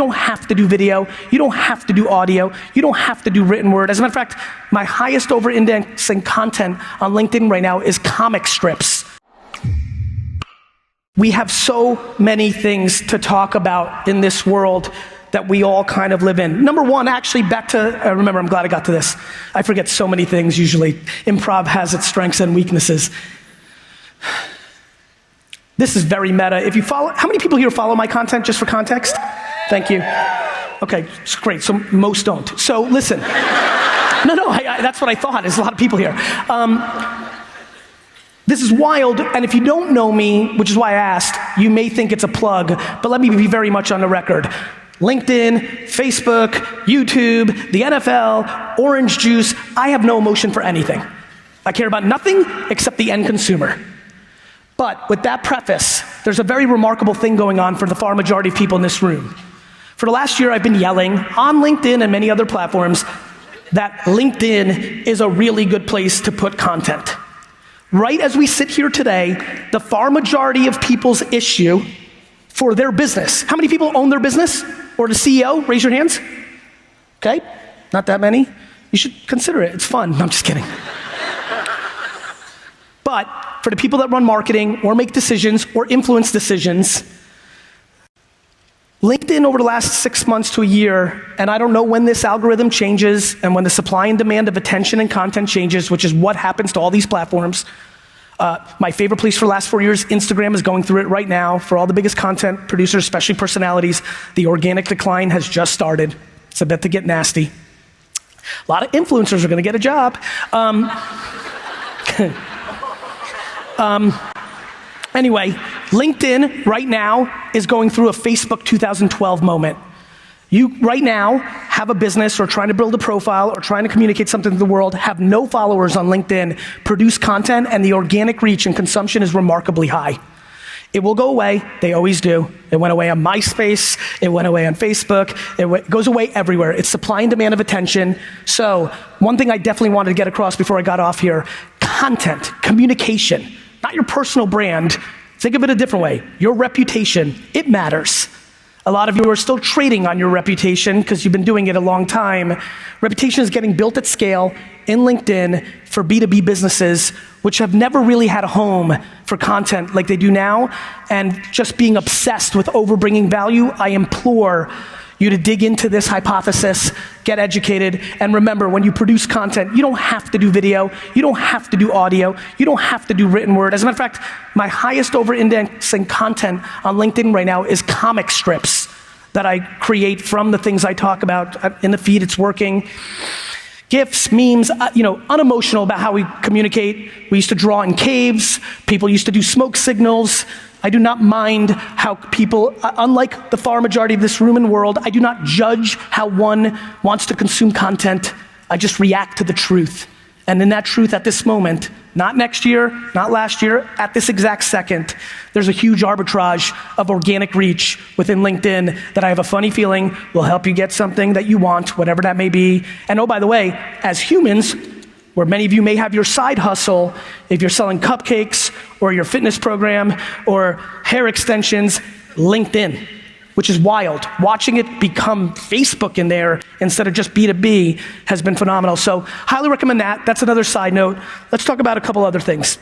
don't have to do video. You don't have to do audio. You don't have to do written word. As a matter of fact, my highest over-indexing content on LinkedIn right now is comic strips. We have so many things to talk about in this world that we all kind of live in. Number one, actually back to, remember, I'm glad I got to this. I forget so many things usually. Improv has its strengths and weaknesses. This is very meta. If you follow, how many people here follow my content just for context? Thank you. Okay, it's great, so most don't. So listen. No, that's what I thought, there's a lot of people here. This is wild, and if you don't know me, which is why I asked, you may think it's a plug, but let me be very much on the record. LinkedIn, Facebook, YouTube, the NFL, orange juice, I have no emotion for anything. I care about nothing except the end consumer. But with that preface, there's a very remarkable thing going on for the far majority of people in this room. For the last year, I've been yelling on LinkedIn and many other platforms that LinkedIn is a really good place to put content. Right as we sit here today, the far majority of people's issue for their business. How many people own their business? Or the CEO? Raise your hands. Okay, not that many. You should consider it, it's fun. No, I'm just kidding. But for the people that run marketing or make decisions or influence decisions, LinkedIn over the last 6 months to a year, and I don't know when this algorithm changes and when the supply and demand of attention and content changes, which is what happens to all these platforms. My favorite place for the last 4 years, Instagram is going through it right now. For all the biggest content producers, especially personalities, the organic decline has just started. It's about to get nasty. A lot of influencers are gonna get a job. Anyway, LinkedIn right now is going through a Facebook 2012 moment. You right now have a business or trying to build a profile or trying to communicate something to the world, have no followers on LinkedIn, produce content, and the organic reach and consumption is remarkably high. It will go away, they always do. It went away on MySpace, it went away on Facebook, it goes away everywhere. It's supply and demand of attention. So, one thing I definitely wanted to get across before I got off here, content, communication, not your personal brand. Think of it a different way. Your reputation, it matters. A lot of you are still trading on your reputation because you've been doing it a long time. Reputation is getting built at scale in LinkedIn for B2B businesses, which have never really had a home for content like they do now, and just being obsessed with overbringing value. I implore you to dig into this hypothesis, get educated, and remember, when you produce content, you don't have to do video, you don't have to do audio, you don't have to do written word. As a matter of fact, my highest over-indexing content on LinkedIn right now is comic strips that I create from the things I talk about in the feed. It's working. GIFs, memes, unemotional about how we communicate. We used to draw in caves. People used to do smoke signals. I do not mind how people, unlike the far majority of this room and world, I do not judge how one wants to consume content. I just react to the truth. And in that truth at this moment, not next year, not last year, at this exact second, there's a huge arbitrage of organic reach within LinkedIn that I have a funny feeling will help you get something that you want, whatever that may be. And oh, by the way, as humans, where many of you may have your side hustle, if you're selling cupcakes or your fitness program or hair extensions, LinkedIn, which is wild. Watching it become Facebook in there instead of just B2B has been phenomenal. So highly recommend that. That's another side note. Let's talk about a couple other things.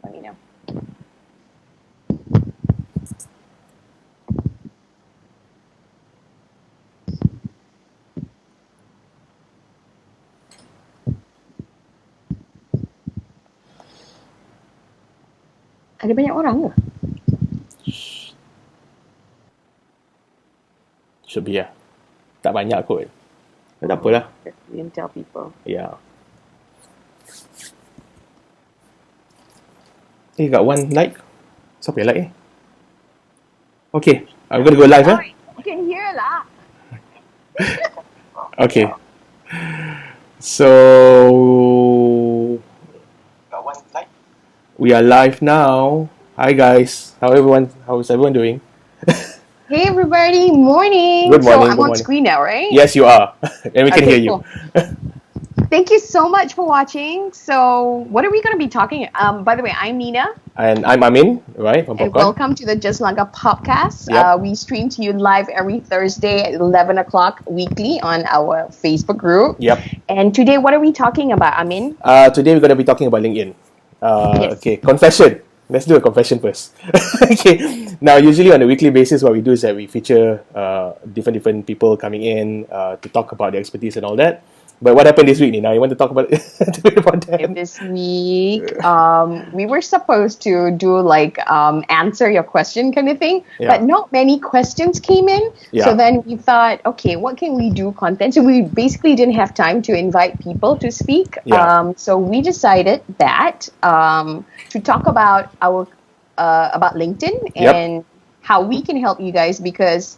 Let me know. Ada banyak orang ke? Should be lah. Tak banyak kot. Tak apalah. You can tell people. Yeah. Got one like. Siapa yang like Okay, I'm gonna go live You can hear lah. Okay. So we are live now. Hi guys. How's everyone doing? Hey everybody, morning. Good morning. So I'm on screen now, right? Yes, you are. And we can hear you. Cool. Thank you so much for watching. So what are we going to be talking? By the way, I'm Nina. And I'm Amin, right? From And PopCon. welcome to the Just Langka PopCast. Yep. We stream to you live every Thursday at 11 o'clock weekly on our Facebook group. Yep. And today, what are we talking about, Amin? Today we're going to be talking about LinkedIn. Yes. Okay, confession. Let's do a confession first. Okay. Now, usually on a weekly basis, what we do is that we feature different people coming in to talk about their expertise and all that. But what happened this week, Nina? You want to talk about that? This week, we were supposed to do like answer your question kind of thing, but not many questions came in. Yeah. So then we thought, okay, what can we do content? So we basically didn't have time to invite people to speak. Yeah. So we decided that to talk about about LinkedIn and how we can help you guys, because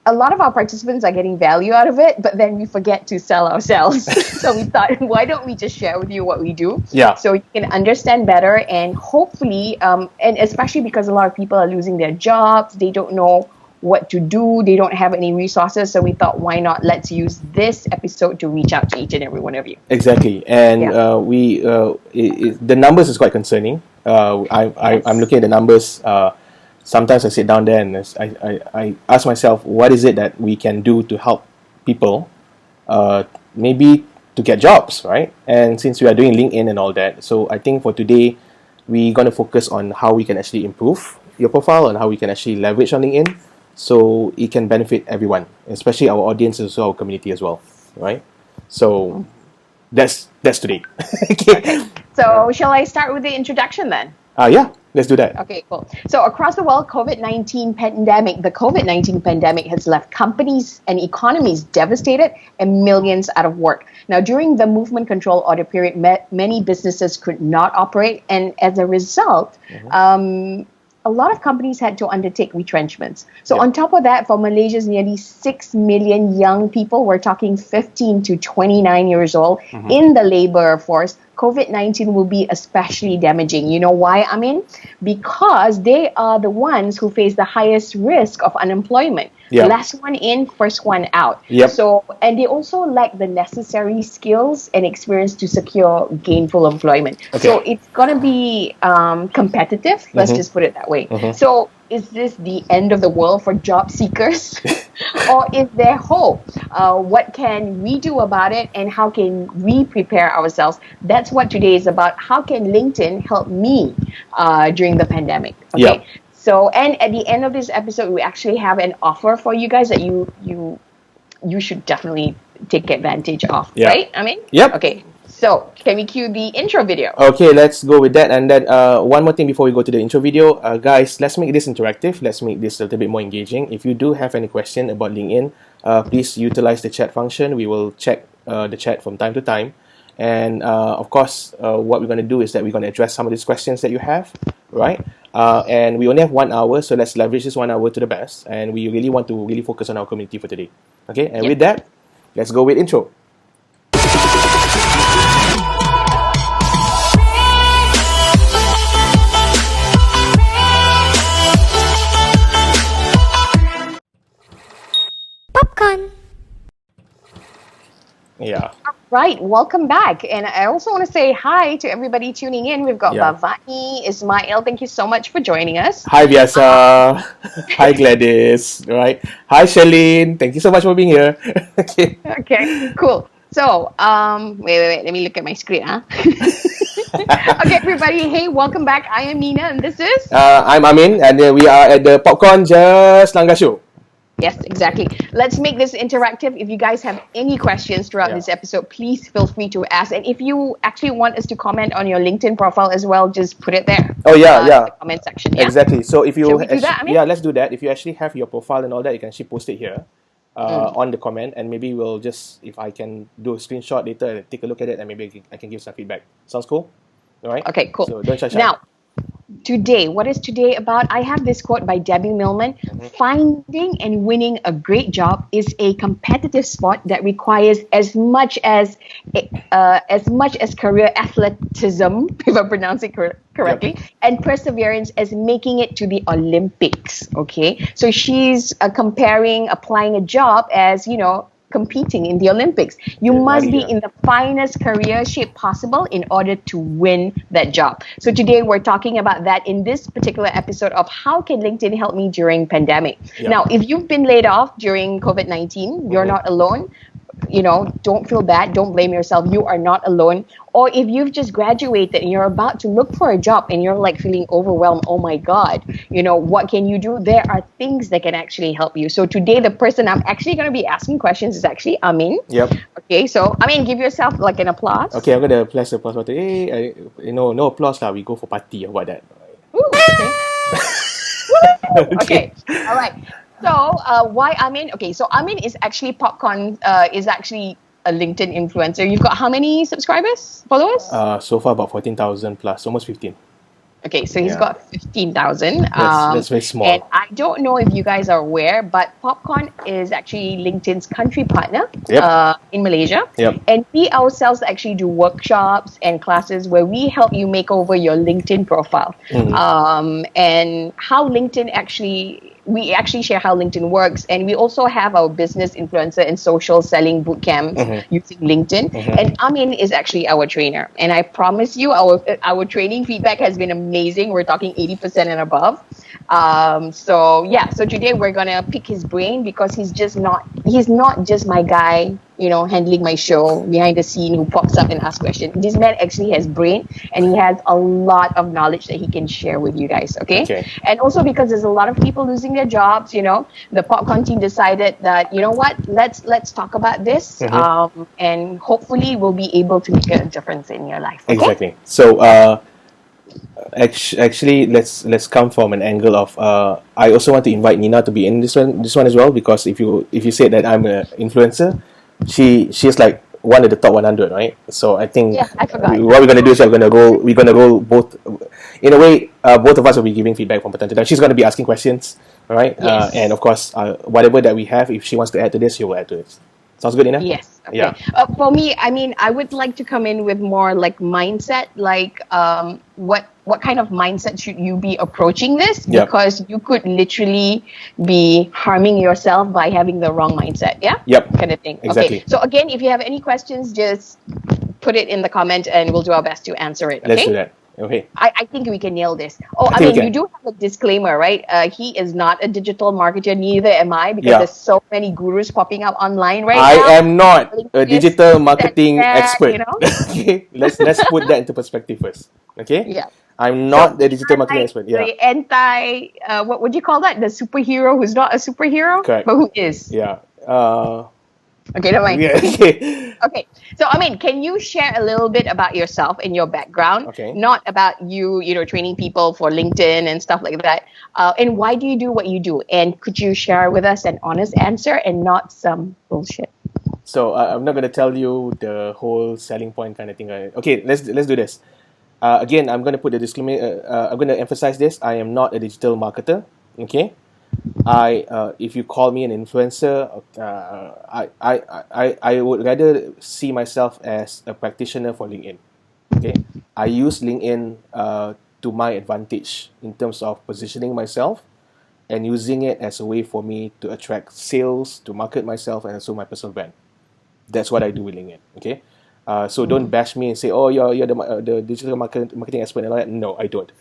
a lot of our participants are getting value out of it, but then we forget to sell ourselves. So we thought, why don't we just share with you what we do? Yeah. So you can understand better, and hopefully, and especially because a lot of people are losing their jobs, they don't know what to do, they don't have any resources. So we thought, why not let's use this episode to reach out to each and every one of you. Exactly. And the numbers is quite concerning. I'm looking at the numbers. Sometimes I sit down there and I ask myself, what is it that we can do to help people, maybe to get jobs, right? And since we are doing LinkedIn and all that, so I think for today, we're going to focus on how we can actually improve your profile and how we can actually leverage on LinkedIn so it can benefit everyone, especially our audience as well, our community as well, right? So that's today. Okay. So shall I start with the introduction then? Yeah, let's do that. Okay, cool. So across the world, the COVID-19 pandemic has left companies and economies devastated and millions out of work. Now, during the movement control order period, many businesses could not operate, and as a result, a lot of companies had to undertake retrenchments. So on top of that, for Malaysia's nearly 6 million young people, we're talking 15 to 29 years old, in the labor force, COVID-19 will be especially damaging. You know why, Amin? Because they are the ones who face the highest risk of unemployment. Yep. Last one in, first one out. Yep. So, and they also lack the necessary skills and experience to secure gainful employment. Okay. So it's going to be competitive. Let's just put it that way. So is this the end of the world for job seekers? Or is there hope? What can we do about it, and how can we prepare ourselves? That's what today is about. How can LinkedIn help me during the pandemic? Okay. Yeah. So, and at the end of this episode, we actually have an offer for you guys that you should definitely take advantage of. Yeah. Right? I mean? Yep. Okay. So, can we cue the intro video? Okay, let's go with that. And then one more thing before we go to the intro video. Guys, let's make this interactive. Let's make this a little bit more engaging. If you do have any question about LinkedIn, please utilize the chat function. We will check the chat from time to time. And of course, what we're going to do is that we're going to address some of these questions that you have, right? And we only have 1 hour, so let's leverage this 1 hour to the best. And we really want to really focus on our community for today. Okay, and with that, let's go with intro. Popcorn. Yeah. Right, welcome back. And I also want to say hi to everybody tuning in. We've got Bhavani, Ismail. Thank you so much for joining us. Hi, Vyasa. Hi, Gladys. Right. Hi, Shalene. Thank you so much for being here. Okay. Okay, cool. So, wait. Let me look at my screen. Okay, everybody. Hey, welcome back. I am Nina, and this is. I'm Amin, and we are at the Popcorn Just Langga show. Yes, exactly. Let's make this interactive. If you guys have any questions throughout this episode, please feel free to ask. And if you actually want us to comment on your LinkedIn profile as well, just put it there. Oh yeah, in the comment section. Yeah? Exactly. So if you Shall we do that, Amin? let's do that. If you actually have your profile and all that, you can actually post it here on the comment, and maybe we'll just, if I can do a screenshot later, take a look at it, and maybe I can give some feedback. Sounds cool? All right. Okay, cool. So don't shy. Now, today, what is today about? I have this quote by Debbie Millman. Finding and winning a great job is a competitive sport that requires as much as career athleticism, if I pronounce it correctly, and perseverance as making it to the Olympics. Okay, so she's comparing applying a job as, competing in the Olympics. You must be in the finest career shape possible in order to win that job. So today we're talking about that in this particular episode of how can LinkedIn help me during pandemic. Now, if you've been laid off during COVID-19, you're not alone. Don't feel bad. Don't blame yourself. You are not alone. Or if you've just graduated and you're about to look for a job and you're like feeling overwhelmed, oh my God, what can you do? There are things that can actually help you. So today, the person I'm actually going to be asking questions is actually Amin. Yep. Okay, so Amin, give yourself like an applause. Okay, I'm going to press the applause button. Hey, no applause lah. We go for party or what that. Ooh, okay. Okay. All right. So why Amin? Okay, so Amin is actually is actually a LinkedIn influencer. You've got how many subscribers, followers? So far about 14,000 plus, almost 15. Okay, so he's got 15,000. That's very small. And I don't know if you guys are aware, but PopCon is actually LinkedIn's country partner in Malaysia. Yep. And we ourselves actually do workshops and classes where we help you make over your LinkedIn profile. And how LinkedIn we actually share how LinkedIn works, and we also have our business influencer and social selling bootcamps using LinkedIn. And Amin is actually our trainer, and I promise you, our training feedback has been amazing. We're talking 80% and above. So today we're gonna pick his brain because he's not just my guy, handling my show behind the scene who pops up and asks questions. This man actually has brain, and he has a lot of knowledge that he can share with you guys. Okay. And also because there's a lot of people losing their jobs, the PopCon team decided that, let's talk about this, and hopefully we'll be able to make a difference in your life. Okay? Exactly. So actually, let's come from an angle of I also want to invite Nina to be in this one as well, because if you say that I'm an influencer, she's like one of the top 100, right? So I think I forgot. What we're gonna do is we're gonna go both. In a way, both of us will be giving feedback from time to time. She's gonna be asking questions, all right? Yes. And of course, whatever that we have, if she wants to add to this, she will add to it. Sounds good, Nina? Yes. Okay. Yeah. For me, I would like to come in with more like mindset, like what kind of mindset should you be approaching this? Because you could literally be harming yourself by having the wrong mindset. Yeah. Yep. Kind of thing. Exactly. Okay. So again, if you have any questions, just put it in the comment, and we'll do our best to answer it. Okay. Let's do that. Okay. I think we can nail this. You do have a disclaimer, right? He is not a digital marketer, neither am I, because there's so many gurus popping up online now. I am not a digital marketing expert. Okay, let's put that into perspective first. Okay. Yeah. I'm not the digital marketing expert. Yeah. The what would you call that? The superhero who's not a superhero, correct, but who is? Yeah. Okay, never mind. Yeah, okay. Okay. So, can you share a little bit about yourself and your background? Okay. Not about you, training people for LinkedIn and stuff like that. And why do you do what you do? And could you share with us an honest answer and not some bullshit? So, I'm not going to tell you the whole selling point kind of thing. Okay, let's do this. Again, I'm going to put the disclaimer. I'm going to emphasize this. I am not a digital marketer. Okay. If you call me an influencer, I would rather see myself as a practitioner for LinkedIn. Okay, I use LinkedIn to my advantage in terms of positioning myself and using it as a way for me to attract sales, to market myself, and also my personal brand. That's what I do with LinkedIn. Okay, so don't bash me and say, oh, you're the digital marketing expert and all that. No, I don't.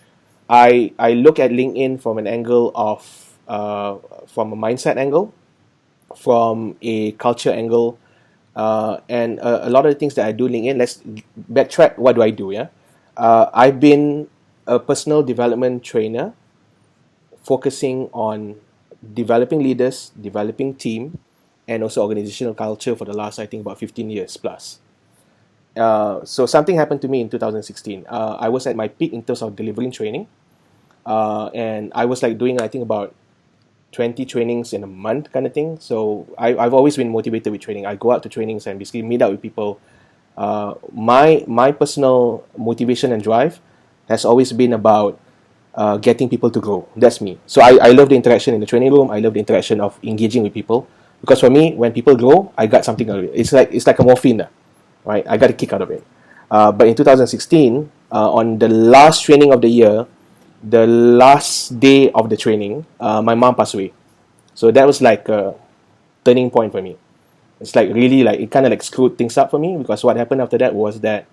I look at LinkedIn from an angle of from a mindset angle, from a culture angle, and a lot of the things that I do LinkedIn. Let's backtrack. What do I do? Yeah, I've been a personal development trainer focusing on developing leaders, developing team, and also organizational culture for the last, I think, about 15 years plus. So something happened to me in 2016. I was at my peak in terms of delivering training. And I was like doing, I think, about 20 trainings in a month kind of thing. So I've always been motivated with training. I go out to trainings and basically meet up with people. My personal motivation and drive has always been about getting people to grow. That's me. So I love the interaction in the training room. I love the interaction of engaging with people. Because for me, when people grow, I got something out of it. It's like a morphine, right? I got a kick out of it. But in 2016, on the last training of the year, the last day of the training, my mom passed away. So that was like a turning point for me. It's like really like it kind of like screwed things up for me, because what happened after that was that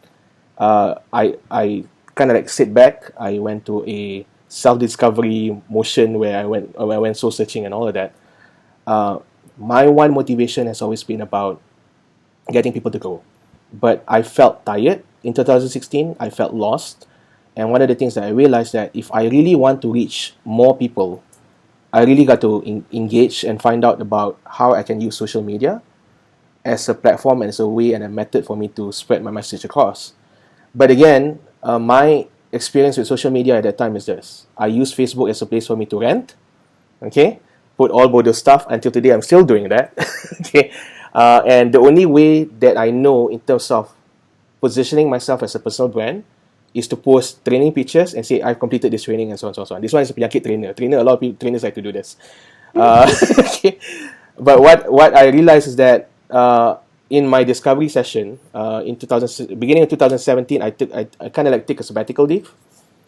I kind of like sit back. I went to a self-discovery motion where I went soul searching and all of that. My one motivation has always been about getting people to grow. But I felt tired in 2016. I felt lost. And one of the things that I realized that if I really want to reach more people, I really got to engage and find out about how I can use social media as a platform and as a way and a method for me to spread my message across. But again, my experience with social media at that time is this. I used Facebook as a place for me to rant, okay? Put all bodo stuff. Until today, I'm still doing that, okay? And the only way that I know in terms of positioning myself as a personal brand is to post training pictures and say, I've completed this training and so on, so on, so on. This one is a penyakit trainer. A lot of people, trainers like to do this. Okay. But what I realized is that in my discovery session in beginning of 2017, I kind of like took a sabbatical leave.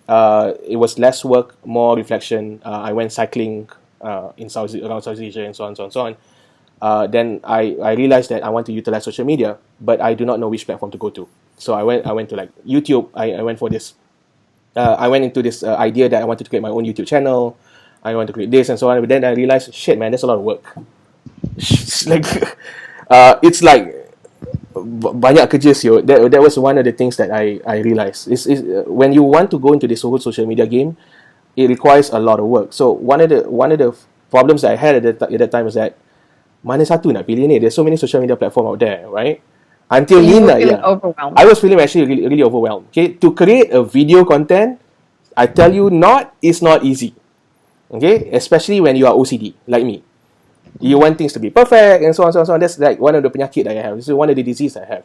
It was less work, more reflection. I went cycling around Southeast Asia and so on, so on, so on. Then I realized that I want to utilize social media, but I do not know which platform to go to. So I went to like YouTube. I went for this. I went into this idea that I wanted to create my own YouTube channel. I want to create this and so on. But then I realized, shit, man, there's a lot of work. It's like, it's like banyak kerja sio. That was one of the things that I realized. Is when you want to go into this whole social media game, it requires a lot of work. So one of the problems that I had at that time was that mana satu nak pilih ni? There's so many social media platform out there, right? Until you were Nina, feeling overwhelmed. I was feeling actually really, really overwhelmed. Okay, to create a video content, I tell you, it's not easy. Okay, especially when you are OCD like me. You want things to be perfect and so on, so on, so on. That's like one of the penyakit that I have. This is one of the diseases I have.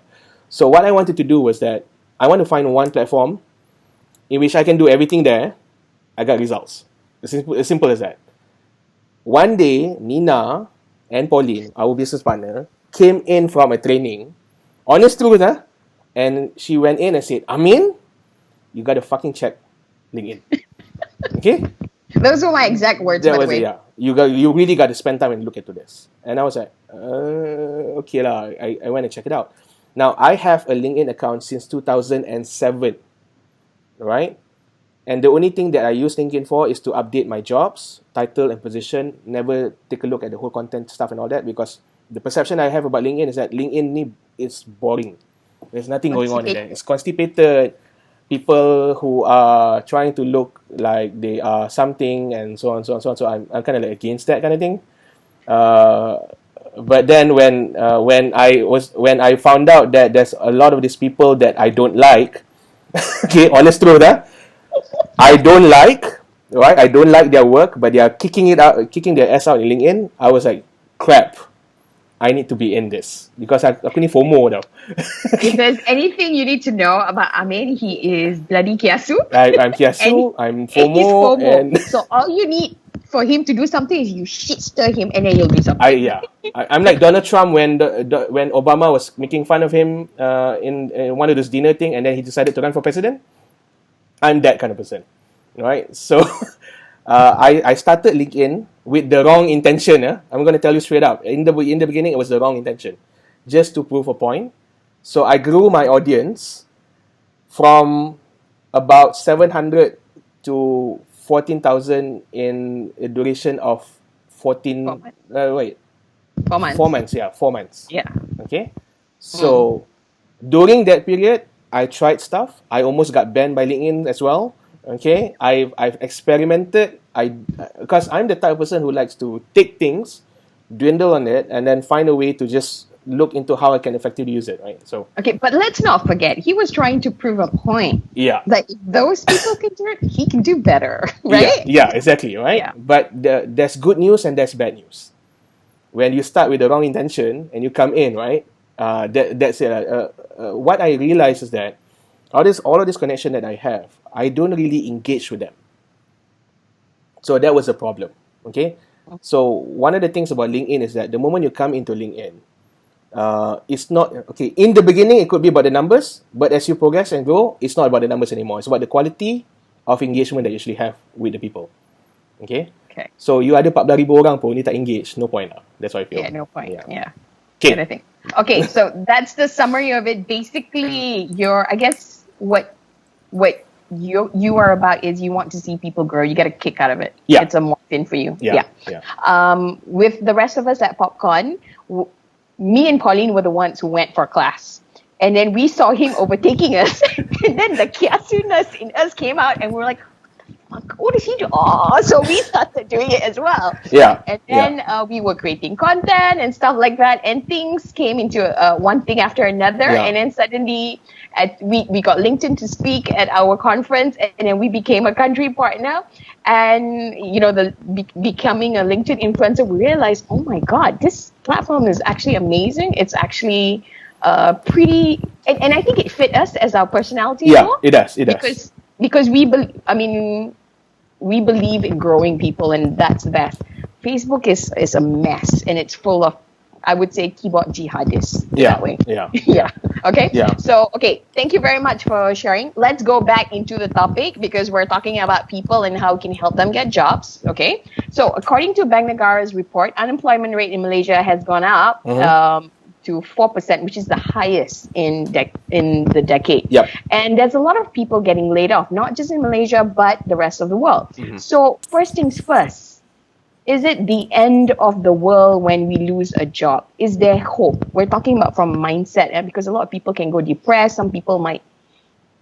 So what I wanted to do was that I want to find one platform in which I can do everything there. I got results. As simple as that. One day, Nina and Pauline, our business partner, came in from a training. Honest truth, and she went in and said, Amin, you got to fucking check LinkedIn. Okay? Those were my exact words, by the way. Yeah. You really got to spend time and look into this. And I was like, okay lah. I went to check it out. Now, I have a LinkedIn account since 2007, right? And the only thing that I use LinkedIn for is to update my jobs, title and position, never take a look at the whole content stuff and all that, because the perception I have about LinkedIn is that LinkedIn is boring. There's nothing going on in there. It's constipated. People who are trying to look like they are something and so on, so on, so on. So I'm kind of like against that kind of thing. But then when I found out that there's a lot of these people that I don't like, okay, honest truth, I don't like, right? I don't like their work, but they are kicking their ass out in LinkedIn. I was like, crap. I need to be in this because aku ni FOMO tau. If there's anything you need to know about Amin, he is bloody kiasu. I'm kiasu, I'm FOMO. And so all you need for him to do something is you shit stir him and then he'll do something. I'm like Donald Trump when Obama was making fun of him in one of those dinner thing, and then he decided to run for president. I'm that kind of person, right? So I started LinkedIn with the wrong intention. I'm going to tell you straight up. In the beginning, it was the wrong intention, just to prove a point. So I grew my audience from about 700 to 14,000 in a duration of 14. 4 months. 4 months. Yeah, 4 months. Yeah. Okay. So during that period, I tried stuff. I almost got banned by LinkedIn as well. Okay, I've experimented. Because I'm the type of person who likes to take things, dwindle on it, and then find a way to just look into how I can effectively use it. Right. So Okay, but let's not forget, he was trying to prove a point. yeah. That if those people can do it, he can do better, right? Yeah, exactly, right? Yeah. But there's good news and there's bad news. When you start with the wrong intention and you come in, right? That's it. What I realize is that all of this connection that I have, I don't really engage with them. So that was a problem. Okay. So one of the things about LinkedIn is that the moment you come into LinkedIn, it's not okay. In the beginning, it could be about the numbers, but as you progress and grow, it's not about the numbers anymore. It's about the quality of engagement that you actually have with the people. Okay. Okay. So you ada 14,000 orang pun ni tak engage, no point lah. That's what I feel. Yeah, no point. Yeah. Okay. Good, I think. Okay, so that's the summary of it. Basically, I guess what you are about is you want to see people grow. You get a kick out of it. Yeah. It's a morphin for you. Yeah. With the rest of us at PopCon, me and Pauline were the ones who went for class. And then we saw him overtaking us. And then the kiasuness in us came out and we were like, what does he do? Oh, so we started doing it as well. Yeah. And then we were creating content and stuff like that. And things came into one thing after another. Yeah. And then suddenly we got LinkedIn to speak at our conference. And then we became a country partner. And, becoming a LinkedIn influencer, we realized, oh my God, this platform is actually amazing. It's actually pretty... And I think it fit us as our personality. Yeah, more, it does. Because we believe in growing people, and that's the best. Facebook is a mess, and it's full of, I would say, keyboard jihadists. That way. Yeah. Yeah. Okay. Yeah. So, thank you very much for sharing. Let's go back into the topic because we're talking about people and how we can help them get jobs. Okay. So, according to Bank Negara's report, unemployment rate in Malaysia has gone up. To 4%, which is the highest in the decade. Yep. And there's a lot of people getting laid off, not just in Malaysia, but the rest of the world. So first things first, is it the end of the world when we lose a job? Is there hope? We're talking about from mindset, because a lot of people can go depressed. Some people might,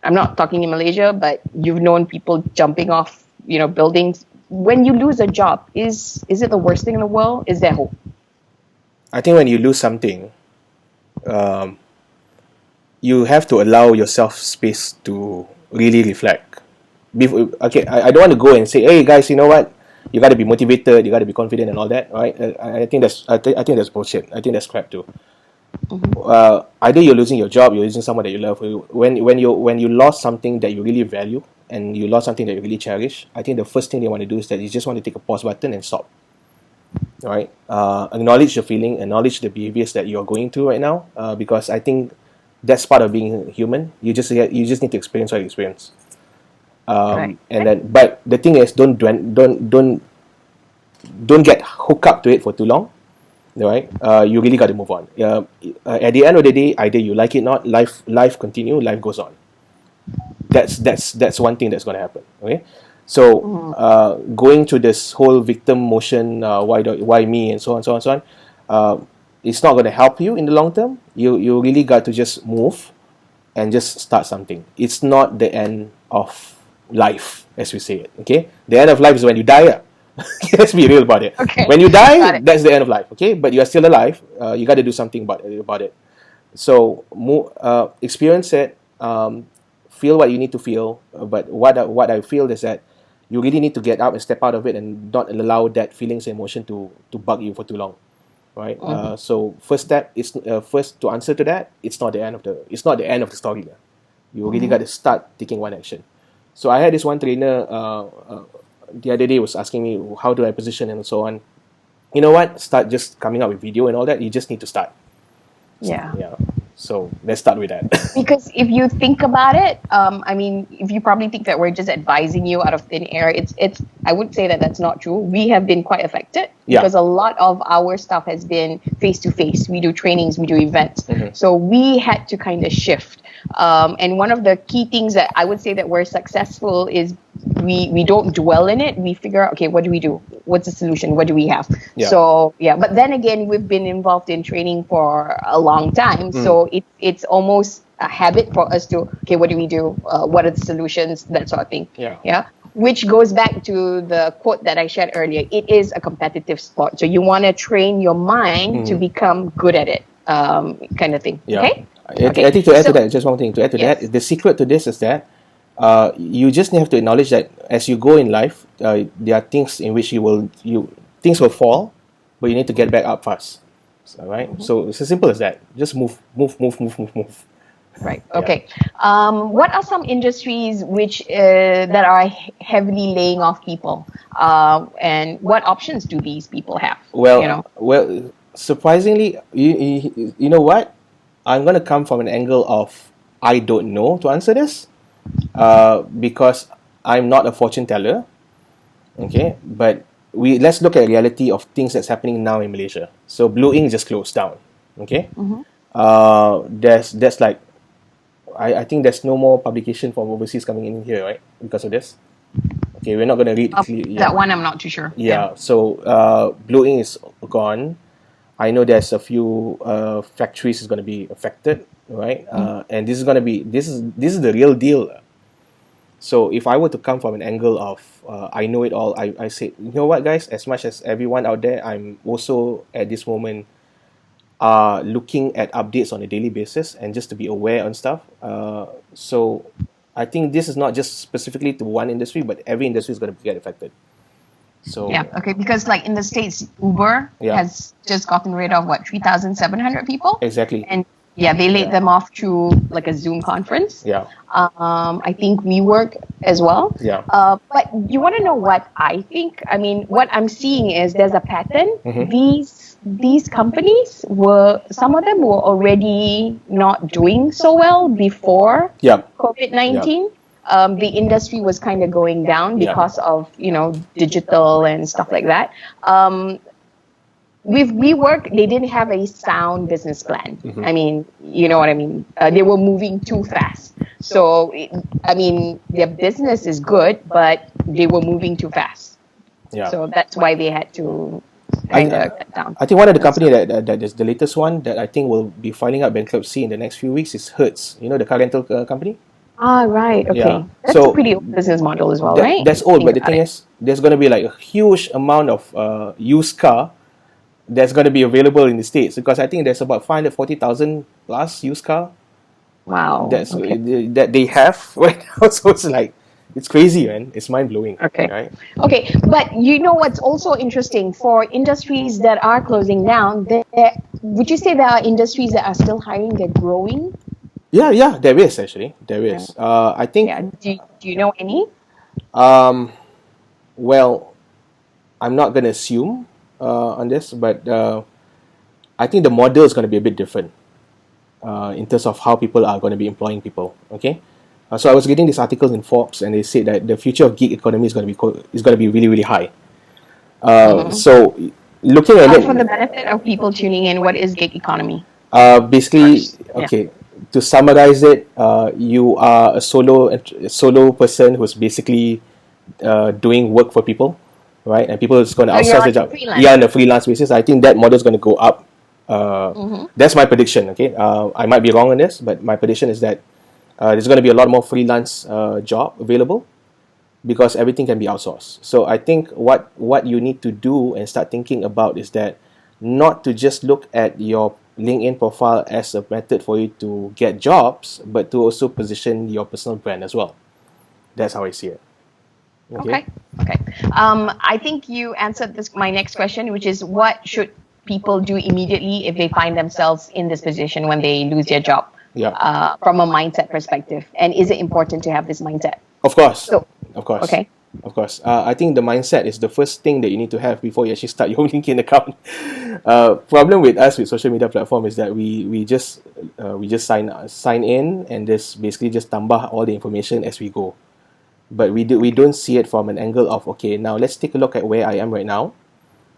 I'm not talking in Malaysia, but you've known people jumping off, buildings. When you lose a job, is it the worst thing in the world? Is there hope? I think when you lose something, you have to allow yourself space to really reflect. I don't want to go and say, hey guys, you know what? You got to be motivated, you got to be confident and all that, right? I think that's bullshit. I think that's crap too. Either you're losing your job, you're losing someone that you love. When you lost something that you really value and you lost something that you really cherish, I think the first thing you want to do is that you just want to take a pause button and stop. Right? Acknowledge your feeling, acknowledge the behaviors that you're going through right now, because I think that's part of being human. You just need to experience what you experience. Right. And then, but the thing is, don't get hooked up to it for too long. Right? You really got to move on. At the end of the day, either you like it or not, life continue, life goes on. That's one thing that's going to happen. Okay. So going to this whole victim motion, why me, and so on, it's not going to help you in the long term. You really got to just move and just start something. It's not the end of life, as we say it. Okay, the end of life is when you die. Let's be real about it. Okay. When you die, that's the end of life. Okay, but you are still alive. You got to do something about it. So experience it. Feel what you need to feel. But what I feel is that you really need to get up and step out of it and not allow that feelings and emotion to bug you for too long, right? So first step is first to answer to that. It's not the end of the story. You really got to start taking one action. So I had this one trainer the other day was asking me how do I position and so on. You know what? Start just coming up with video and all that. You just need to start. Yeah. So let's start with that. Because if you think about it, if you probably think that we're just advising you out of thin air, it's. I would say that that's not true. We have been quite affected because a lot of our stuff has been face to face. We do trainings, we do events, so we had to kind of shift. And one of the key things that I would say that we're successful is we don't dwell in it. We figure out, okay, what do we do? What's the solution? What do we have? So but then again, we've been involved in training for a long time, so it's almost a habit for us to, okay, what do we do? What are the solutions? That sort of thing. Yeah. Which goes back to the quote that I shared earlier. It is a competitive sport. So you want to train your mind to become good at it, kind of thing. Yeah. Okay? I think to add to that, just one thing to add to Yes. that, the secret to this is that you just have to acknowledge that as you go in life, there are things in which things will fall, but you need to get back up fast. So, right? So it's as simple as that. Just move. Right. Okay. What are some industries which that are heavily laying off people, and what options do these people have? Well, surprisingly, you know what? I'm gonna come from an angle of I don't know to answer this, because I'm not a fortune teller. Okay, but let's look at reality of things that's happening now in Malaysia. So Blue Ink just closed down. Okay, there's like I think there's no more publication from overseas coming in here, right? Because of this. Okay, we're not gonna read that one. I'm not too sure. Yeah. So Blue Ink is gone. I know there's a few factories is going to be affected, right? And this is going to be this is the real deal. So if I were to come from an angle of I know it all, I say, you know what, guys? As much as everyone out there, I'm also at this moment looking at updates on a daily basis and just to be aware on stuff. So I think this is not just specifically to one industry, but every industry is going to get affected. So okay, because like in the States, Uber has just gotten rid of 3,700 people. Exactly. And they laid them off through like a Zoom conference. I think WeWork as well. But you want to know what I think? I mean, what I'm seeing is there's a pattern. These companies some of them were already not doing so well before COVID-19. The industry was kind of going down because of digital and stuff like that. With WeWork, they didn't have a sound business plan. I mean, you know what I mean? They were moving too fast. So, their business is good, but they were moving too fast. So that's why they had to kind of cut down. I think one of the company that is the latest one that I think will be filing out bankruptcy in the next few weeks is Hertz. You know, the car rental company? Right. Okay. That's a pretty old business model as well, right? That's old, but the thing is, there's going to be like a huge amount of used car that's going to be available in the States, because I think there's about 540,000 plus used car. Wow. That they have right now. So it's like, it's crazy, man. It's mind blowing. Okay. Right? Okay. But you know what's also interesting for industries that are closing down? Would you say there are industries that are still hiring? They're growing. Yeah, there is actually. There is. I think. Yeah. Do you know any? Well, I'm not going to assume on this, but I think the model is going to be a bit different in terms of how people are going to be employing people. Okay. So I was reading this article in Forbes, and they said that the future of gig economy is going to be really, really high. So looking at it, for the benefit of people tuning in, what is gig economy? Basically, okay. To summarize it, you are a solo person who's basically doing work for people, right? And people is going to outsource the job. On a freelance basis. I think that model is going to go up. That's my prediction. Okay, I might be wrong on this, but my prediction is that there's going to be a lot more freelance job available because everything can be outsourced. So I think what you need to do and start thinking about is that not to just look at your LinkedIn profile as a method for you to get jobs, but to also position your personal brand as well. That's how I see it. Okay. I think you answered my next question, which is what should people do immediately if they find themselves in this position when they lose their job? From a mindset perspective, and is it important to have this mindset? Of course. Okay. Of course. I think the mindset is the first thing that you need to have before you actually start your LinkedIn account. Problem with us with social media platform is that we just sign in and just basically just tambah all the information as we go. But we don't see it from an angle of, okay, now let's take a look at where I am right now.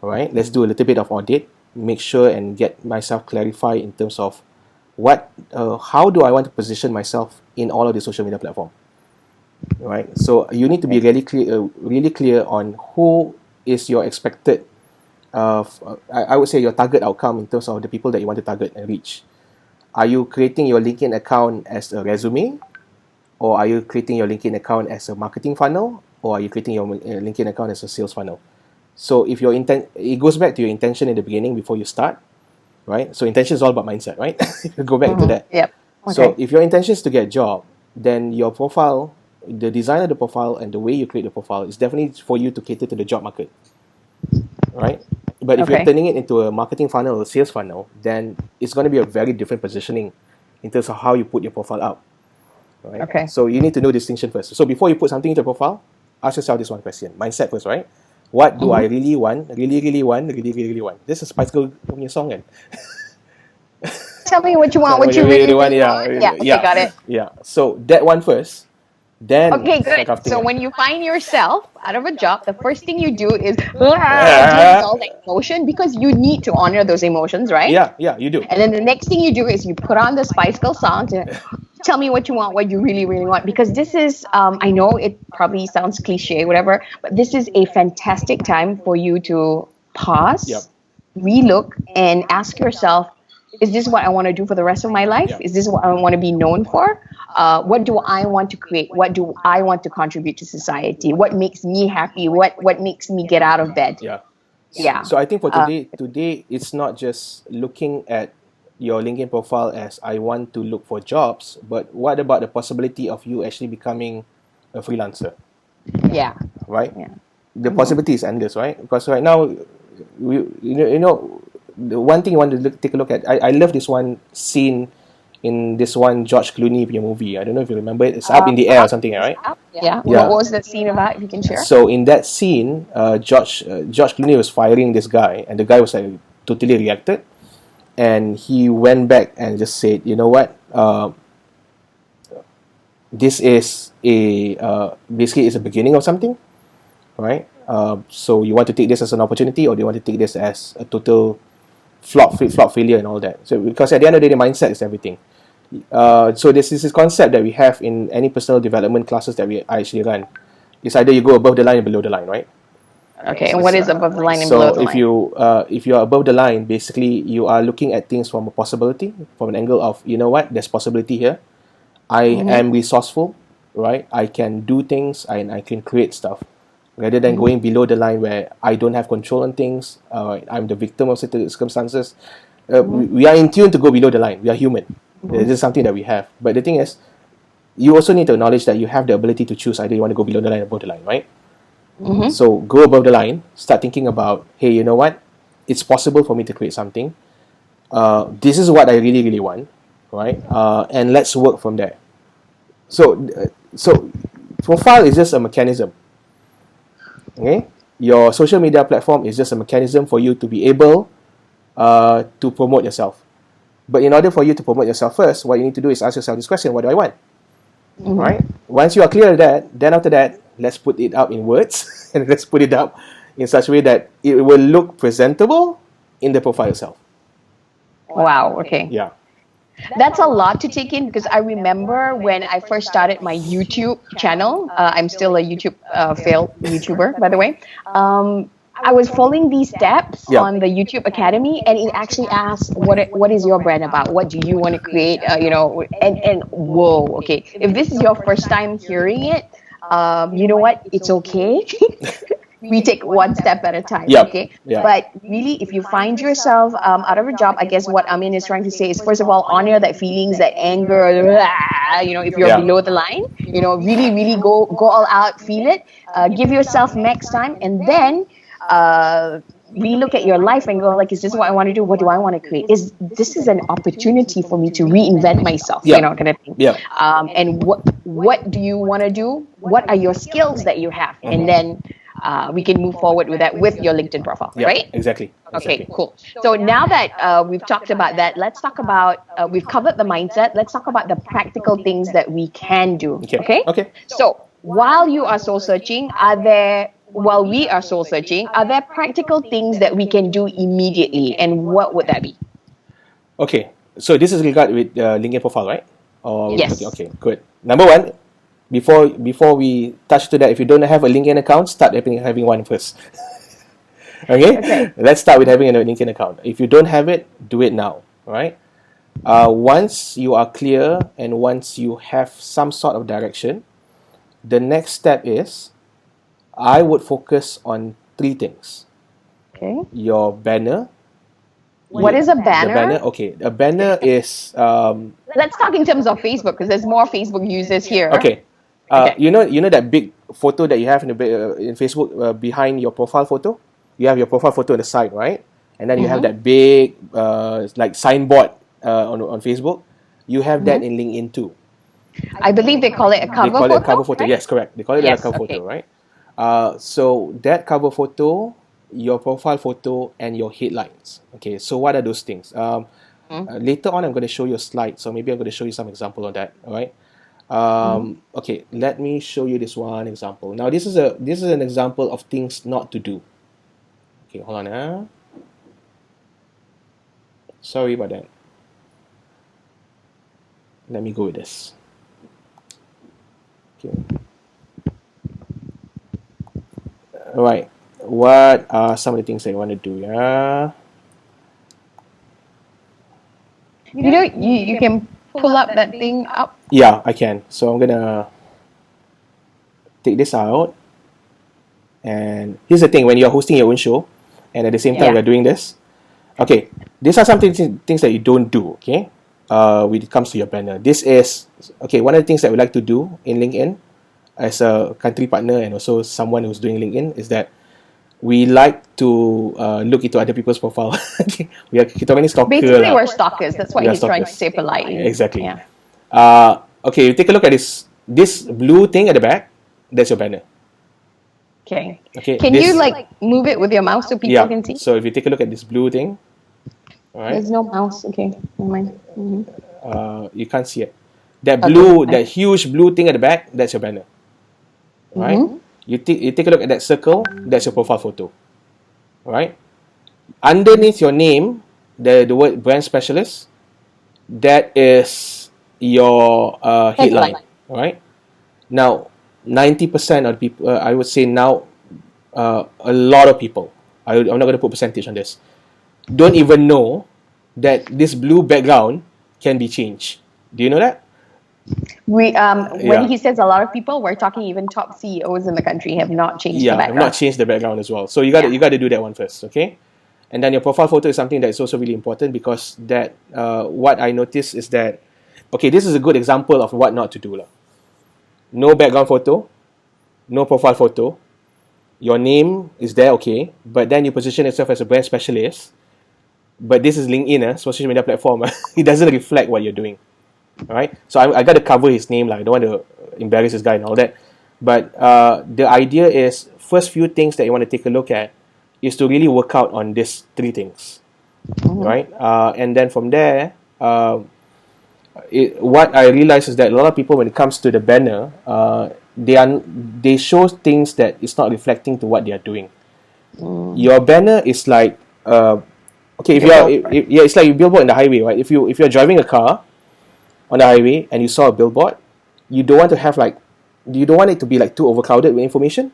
All right, let's do a little bit of audit, make sure and get myself clarified in terms of how do I want to position myself in all of the social media platform. Right, so you need to be really clear on who is your expected I would say your target outcome in terms of the people that you want to target and reach. Are you creating your LinkedIn account as a resume? Or are you creating your LinkedIn account as a marketing funnel? Or are you creating your LinkedIn account as a sales funnel? So if your intent, it goes back to your intention in the beginning before you start, right? So intention is all about mindset, right? Go back to that. Yep. Okay. So if your intention is to get a job, then your profile, the design of the profile and the way you create the profile is definitely for you to cater to the job market, right? But if you're turning it into a marketing funnel or a sales funnel, then it's going to be a very different positioning in terms of how you put your profile up, right? Okay. So you need to know distinction first. So before you put something into a profile, ask yourself this one question. Mindset first, right? What do I really want? Really want? This is Spice Girl punya song kan? Tell me what you want, what you really want. Yeah, Okay, got it. Yeah. So that one first, then Okay, start good. crafting So it. when you find yourself out of a job, the first thing you do is deal with all that emotion because you need to honor those emotions, right? Yeah, you do. And then the next thing you do is you put on the Spice Girl song to tell me what you want, what you really, really want. Because this is, I know it probably sounds cliche, whatever, but this is a fantastic time for you to pause, Yep. relook, and ask yourself, is this what I want to do for the rest of my life? Yep. Is this what I want to be known for? What do I want to create? What do I want to contribute to society? What makes me happy? What makes me get out of bed? Yeah. Yeah. So I think for today it's not just looking at your LinkedIn profile as I want to look for jobs, but what about the possibility of you actually becoming a freelancer, Yeah. right? Yeah. The possibility is endless, right? Because right now, you know, the one thing you want to take a look at. I love this one scene in this one George Clooney movie. I don't know if you remember it. It's Up in the Air or something, right? Yeah. Yeah. What was that scene about? If you can share. So in that scene, George Clooney was firing this guy, and the guy was like totally reacted, and he went back and just said, you know what, this is a basically it's a beginning of something, right? So you want to take this as an opportunity, or do you want to take this as a total flop failure and all that? So because at the end of the day, the mindset is everything. So this is this concept that we have in any personal development classes that I actually run. It's either you go above the line or below the line, right? Okay, and what is above the line and below the line? So if you are above the line, basically you are looking at things from a possibility, from an angle of, you know what, there's possibility here. I am resourceful, right? I can do things and I can create stuff. Rather than going below the line where I don't have control on things, I'm the victim of certain circumstances. We are in tune to go below the line. We are human. This is something that we have. But the thing is, you also need to acknowledge that you have the ability to choose either you want to go below the line or above the line, right? So go above the line, start thinking about, hey, you know what? It's possible for me to create something. This is what I really, really want, right? And let's work from there. So profile is just a mechanism. Okay? Your social media platform is just a mechanism for you to be able to promote yourself. But in order for you to promote yourself first, what you need to do is ask yourself this question: what do I want? Right? Once you are clear of that, then after that, let's put it up in words and let's put it up in such a way that it will look presentable in the profile itself. Wow, okay. Yeah. That's a lot to take in because I remember when I first started my YouTube channel, I'm still a failed YouTuber, by the way. I was following these steps on the YouTube Academy, and it actually asks, what is your brand about? What do you want to create? And whoa, okay. If this is your first time hearing it, you know what? It's okay. We take one step at a time, okay? Yeah. But really, if you find yourself out of a job, I guess what Amin is trying to say is, first of all, honor that feelings, that anger, if you're below the line, really, really go all out, feel it, give yourself max time, and then relook at your life and go, like, is this what I want to do? What do I want to create? This is an opportunity for me to reinvent myself, kind of thing. Yeah. And what do you want to do? What are your skills that you have? And then we can move forward with that with your LinkedIn profile, right? Exactly. Okay, cool. So now that we've talked about that, let's talk about, we've covered the mindset. Let's talk about the practical things that we can do, okay? So while you are soul searching, while we are soul searching, are there practical things that we can do immediately? And what would that be? Okay, so this is regard with LinkedIn profile, right? Yes. Okay, good. Number one, before we touch to that, if you don't have a LinkedIn account, start having one first. Okay? Let's start with having a LinkedIn account. If you don't have it, do it now, right? Once you are clear and once you have some sort of direction, the next step is I would focus on three things. Okay. Your banner. What is a The banner? banner, okay. A banner is Let's talk in terms of Facebook because there's more Facebook users here. okay. Okay. You know that big photo that you have in Facebook behind your profile photo. You have your profile photo on the side, right? And then you have that big like signboard on Facebook. You have that in LinkedIn too. I believe they call it a cover They call photo. it a cover photo. Right? Yes, correct. They call it Yes, a cover okay. photo, right? So that cover photo, your profile photo, and your headlines. Okay, so what are those things? Later on, I'm going to show you a slide. So maybe I'm going to show you some example of that. All right. Okay, let me show you this one example. Now, this is an example of things not to do. Okay, hold on. Sorry about that. Let me go with this. Okay. All right. What are some of the things that you want to do? Yeah. You can pull up that thing up. Yeah, I can. So I'm gonna take this out. And here's the thing: when you're hosting your own show, and at the same time Yeah. you're doing this, okay, these are some things that you don't do. Okay, when it comes to your banner, this is okay. One of the things that we like to do in LinkedIn, as a country partner and also someone who's doing LinkedIn, is that we like to look into other people's profile. Okay, kita orang ni stalker Basically, lah. we're stalkers. That's what We are he's trying to stalkers. say politely. Exactly. Yeah. Okay, you take a look at this blue thing at the back. That's your banner. Okay. Okay, Can this- you like move it with your mouse so people Yeah. can see? So if you take a look at this blue thing, all right, There's no mouse. Okay. Never mind. you can't see it. That blue, that huge blue thing at the back, that's your banner. All right. You take a look at that circle. That's your profile photo. All right. Underneath your name, the word brand specialist, that is your headline. All right. Now, 90% of people, I would say now, a lot of people, I'm not going to put percentage on this, don't even know that this blue background can be changed. Do you know that? When Yeah. he says a lot of people, we're talking even top CEOs in the country have not changed the Yeah, I've background. not changed the background as well. So you got to do that one first, okay? And then your profile photo is something that's also really important because that what I noticed is that, okay, this is a good example of what not to do lah. No background photo, no profile photo. Your name is there, okay, but then you position yourself as a brand specialist. But this is LinkedIn, social media platform. It doesn't reflect what you're doing. All right, so I got to cover his name, like I don't want to embarrass this guy and all that. But the idea is, first few things that you want to take a look at is to really work out on these three things, right? And then from there, what I realize is that a lot of people, when it comes to the banner, they show things that is not reflecting to what they are doing. Your banner is like okay, it's like a billboard in the highway, right? If you're driving a car on the highway and you saw a billboard, you don't want to have you don't want it to be like too overcrowded with information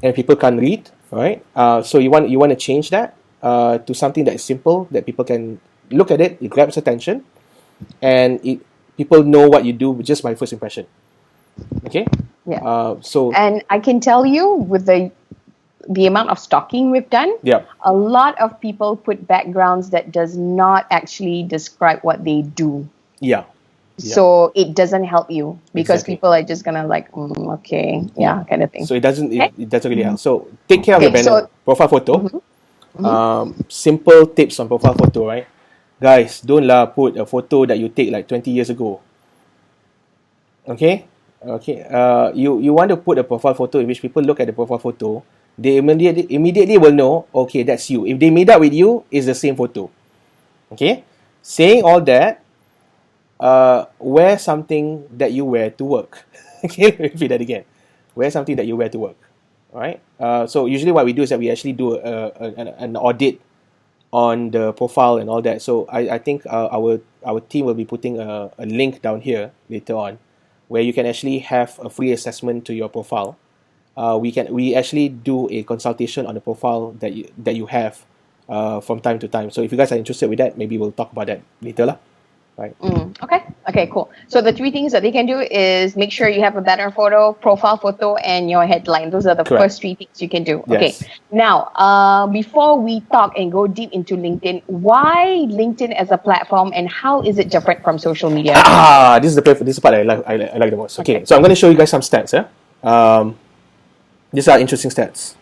and people can't read, right? So you want to change that to something that is simple, that people can look at it, it grabs attention, and people know what you do just by first impression. Okay. Yeah. So And I can tell you with the amount of stalking we've done, yeah, a lot of people put backgrounds that does not actually describe what they do. yeah. So it doesn't help you because Exactly. people are just gonna like, okay, yeah, kind of thing. So it doesn't really help. So take care of your Okay, banner, profile photo. Simple tips on profile photo, right? Guys, don't put a photo that you take like 20 years ago. Okay. You want to put a profile photo in which people look at the profile photo, they immediately will know, okay, that's you. If they meet up with you, it's the same photo. Okay. Saying all that, wear something that you wear to work. Okay, repeat that again. Wear something that you wear to work. All right. So usually what we do is that we actually do an audit on the profile and all that. So I think our team will be putting a link down here later on, where you can actually have a free assessment to your profile. We actually do a consultation on the profile that you have from time to time. So if you guys are interested with that, maybe we'll talk about that later lah. right? Okay. Okay, cool. So the three things that they can do is make sure you have a better photo, profile photo, and your headline. Those are the Correct. first three things you can do. Okay. Yes. Now, before we talk and go deep into LinkedIn, why LinkedIn as a platform and how is it different from social media? This is this is the part I like the most. Okay, Okay. so I'm going to show you guys some stats. These are interesting stats.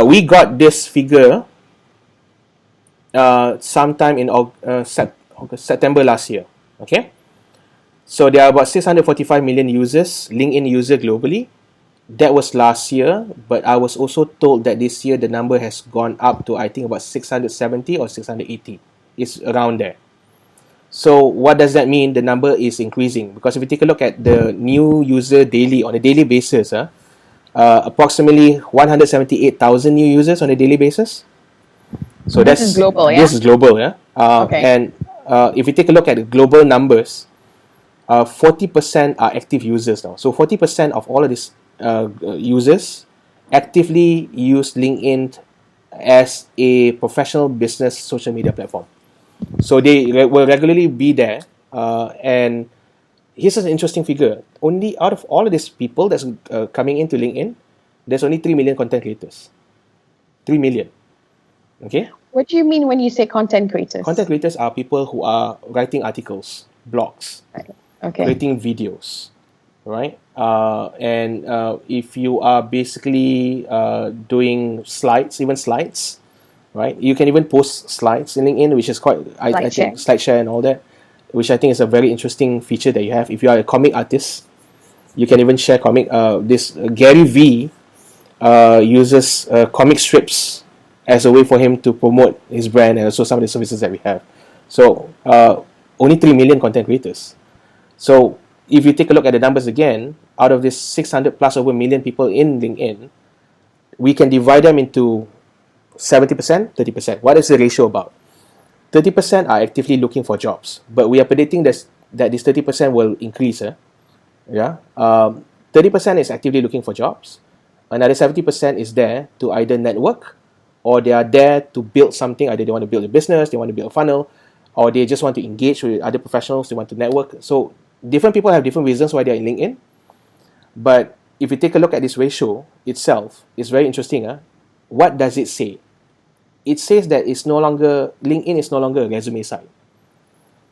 We got this figure sometime in September last year. Okay, so there are about 645 million users, LinkedIn user globally. That was last year, but I was also told that this year the number has gone up to I think about 670 or 680. It's around there. So what does that mean? The number is increasing because if you take a look at the new user daily on a daily basis, approximately 178,000 new users on a daily basis. So This is global, yeah? this is global, yeah. Okay. And if you take a look at the global numbers, 40% are active users now. So 40% of all of these users actively use LinkedIn as a professional business social media platform. So they will regularly be there. And here's an interesting figure. Only out of all of these people that's coming into LinkedIn, there's only 3 million content creators. 3 million. Okay? What do you mean when you say content creators? Content creators are people who are writing articles, blogs, Okay. creating videos, right? And if you are basically doing slides, even slides, right? You can even post slides in LinkedIn, which is quite, I think, SlideShare and all that, which I think is a very interesting feature that you have. If you are a comic artist, you can even share comic. This Gary V uses comic strips as a way for him to promote his brand and also some of the services that we have. So only 3 million content creators. So if you take a look at the numbers again, out of this 600 plus over million people in LinkedIn, we can divide them into 70%, 30%. What is the ratio about? 30% are actively looking for jobs, but we are predicting that this 30% will increase. 30% is actively looking for jobs. Another 70% is there to either network or they are there to build something. Either they want to build a business, they want to build a funnel, or they just want to engage with other professionals, they want to network. So different people have different reasons why they're in LinkedIn. But if you take a look at this ratio itself, it's very interesting. What does it say? It says that LinkedIn is no longer a resume site.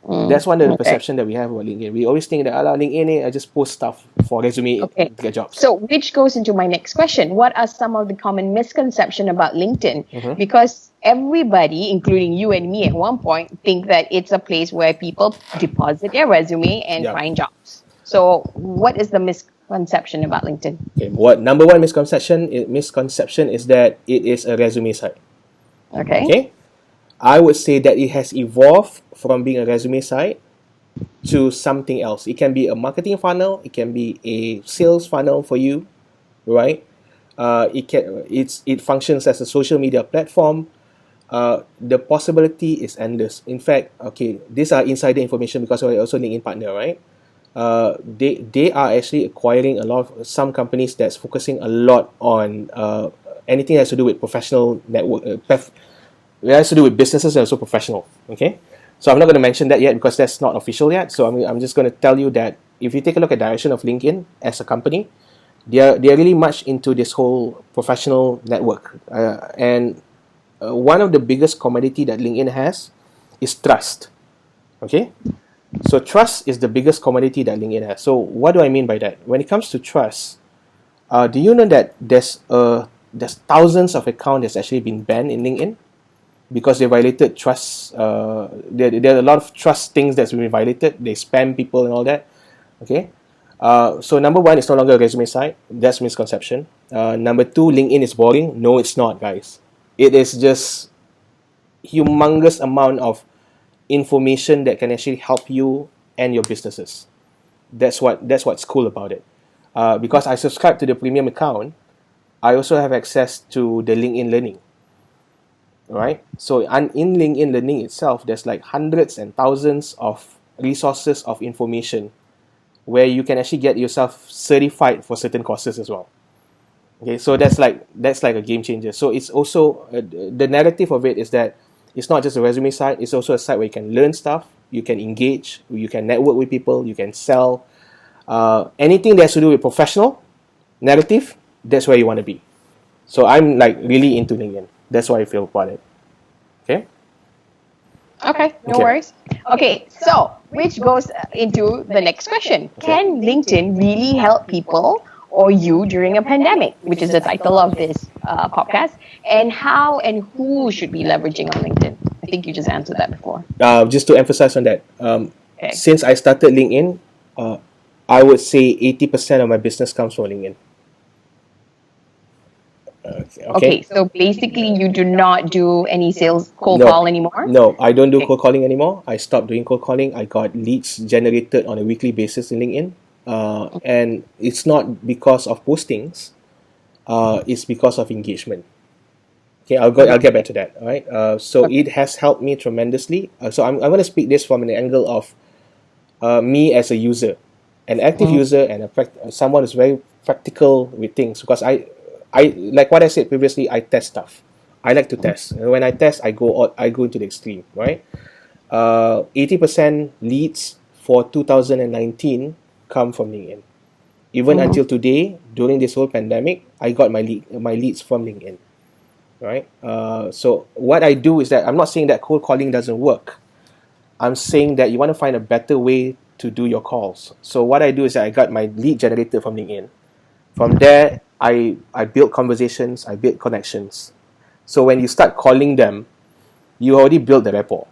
That's one of the perception that we have about LinkedIn. We always think that LinkedIn, I just post stuff for resume to get jobs. So which goes into my next question. What are some of the common misconceptions about LinkedIn? Because everybody, including you and me at one point, think that it's a place where people deposit their resume and find jobs. So what is the misconception about LinkedIn? Okay, what number one misconception is that it is a resume site. Okay? I would say that it has evolved from being a resume site to something else. It can be a marketing funnel, it can be a sales funnel for you, right? It functions as a social media platform. The possibility is endless. In fact, these are insider information because we're also LinkedIn partner, right? They are actually acquiring some companies that's focusing a lot on anything that has to do with professional network. It has to do with businesses and also professional. Okay, so I'm not going to mention that yet because that's not official yet. So I'm just going to tell you that if you take a look at the direction of LinkedIn as a company, they're really much into this whole professional network. And one of the biggest commodity that LinkedIn has is trust. Okay, so trust is the biggest commodity that LinkedIn has. So what do I mean by that? When it comes to trust, do you know that there's thousands of accounts that's actually been banned in LinkedIn? Because they violated trust. There are a lot of trust things that's been violated. They spam people and all that. Okay. So number one, it's no longer a resume site. That's misconception. Number two, LinkedIn is boring. No, it's not, guys. It is just humongous amount of information that can actually help you and your businesses. That's what's cool about it. Because I subscribe to the premium account, I also have access to the LinkedIn Learning. Right? So in LinkedIn Learning itself, there's like hundreds and thousands of resources of information where you can actually get yourself certified for certain courses as well. Okay, so that's like a game changer. So it's also the narrative of it is that It's not just a resume site. It's also a site where you can learn stuff, you can engage, you can network with people, you can sell. Anything that has to do with professional narrative, that's where you want to be. So I'm like really into LinkedIn. That's what I feel about it. Okay. Okay, no Okay. worries. Okay, so which goes into the next question. Can LinkedIn really help people or you during a pandemic, which is the title of this podcast? And how and who should be leveraging on LinkedIn? I think you just answered that before. Just to emphasize on that, Okay. since I started LinkedIn, I would say 80% of my business comes from LinkedIn. Okay, so basically you do not do any sales cold No. call anymore? No, I don't do Okay. cold calling anymore. I stopped doing cold calling. I got leads generated on a weekly basis in LinkedIn. And it's not because of postings, it's because of engagement. Okay, I'll get back to that. All right. So Okay. it has helped me tremendously. So I'm going to speak this from an angle of me as a user, an active user, and someone who's very practical with things. Because I like what I said previously. I test stuff. I like to test. And when I test, I go into the extreme. Right. 80% leads for 2019 come from LinkedIn. Even until today, during this whole pandemic, I got my leads from LinkedIn. Right. So what I do is that I'm not saying that cold calling doesn't work. I'm saying that you want to find a better way to do your calls. So what I do is that I got my lead generated from LinkedIn. From there, I build conversations, I build connections. So when you start calling them, you already built the rapport.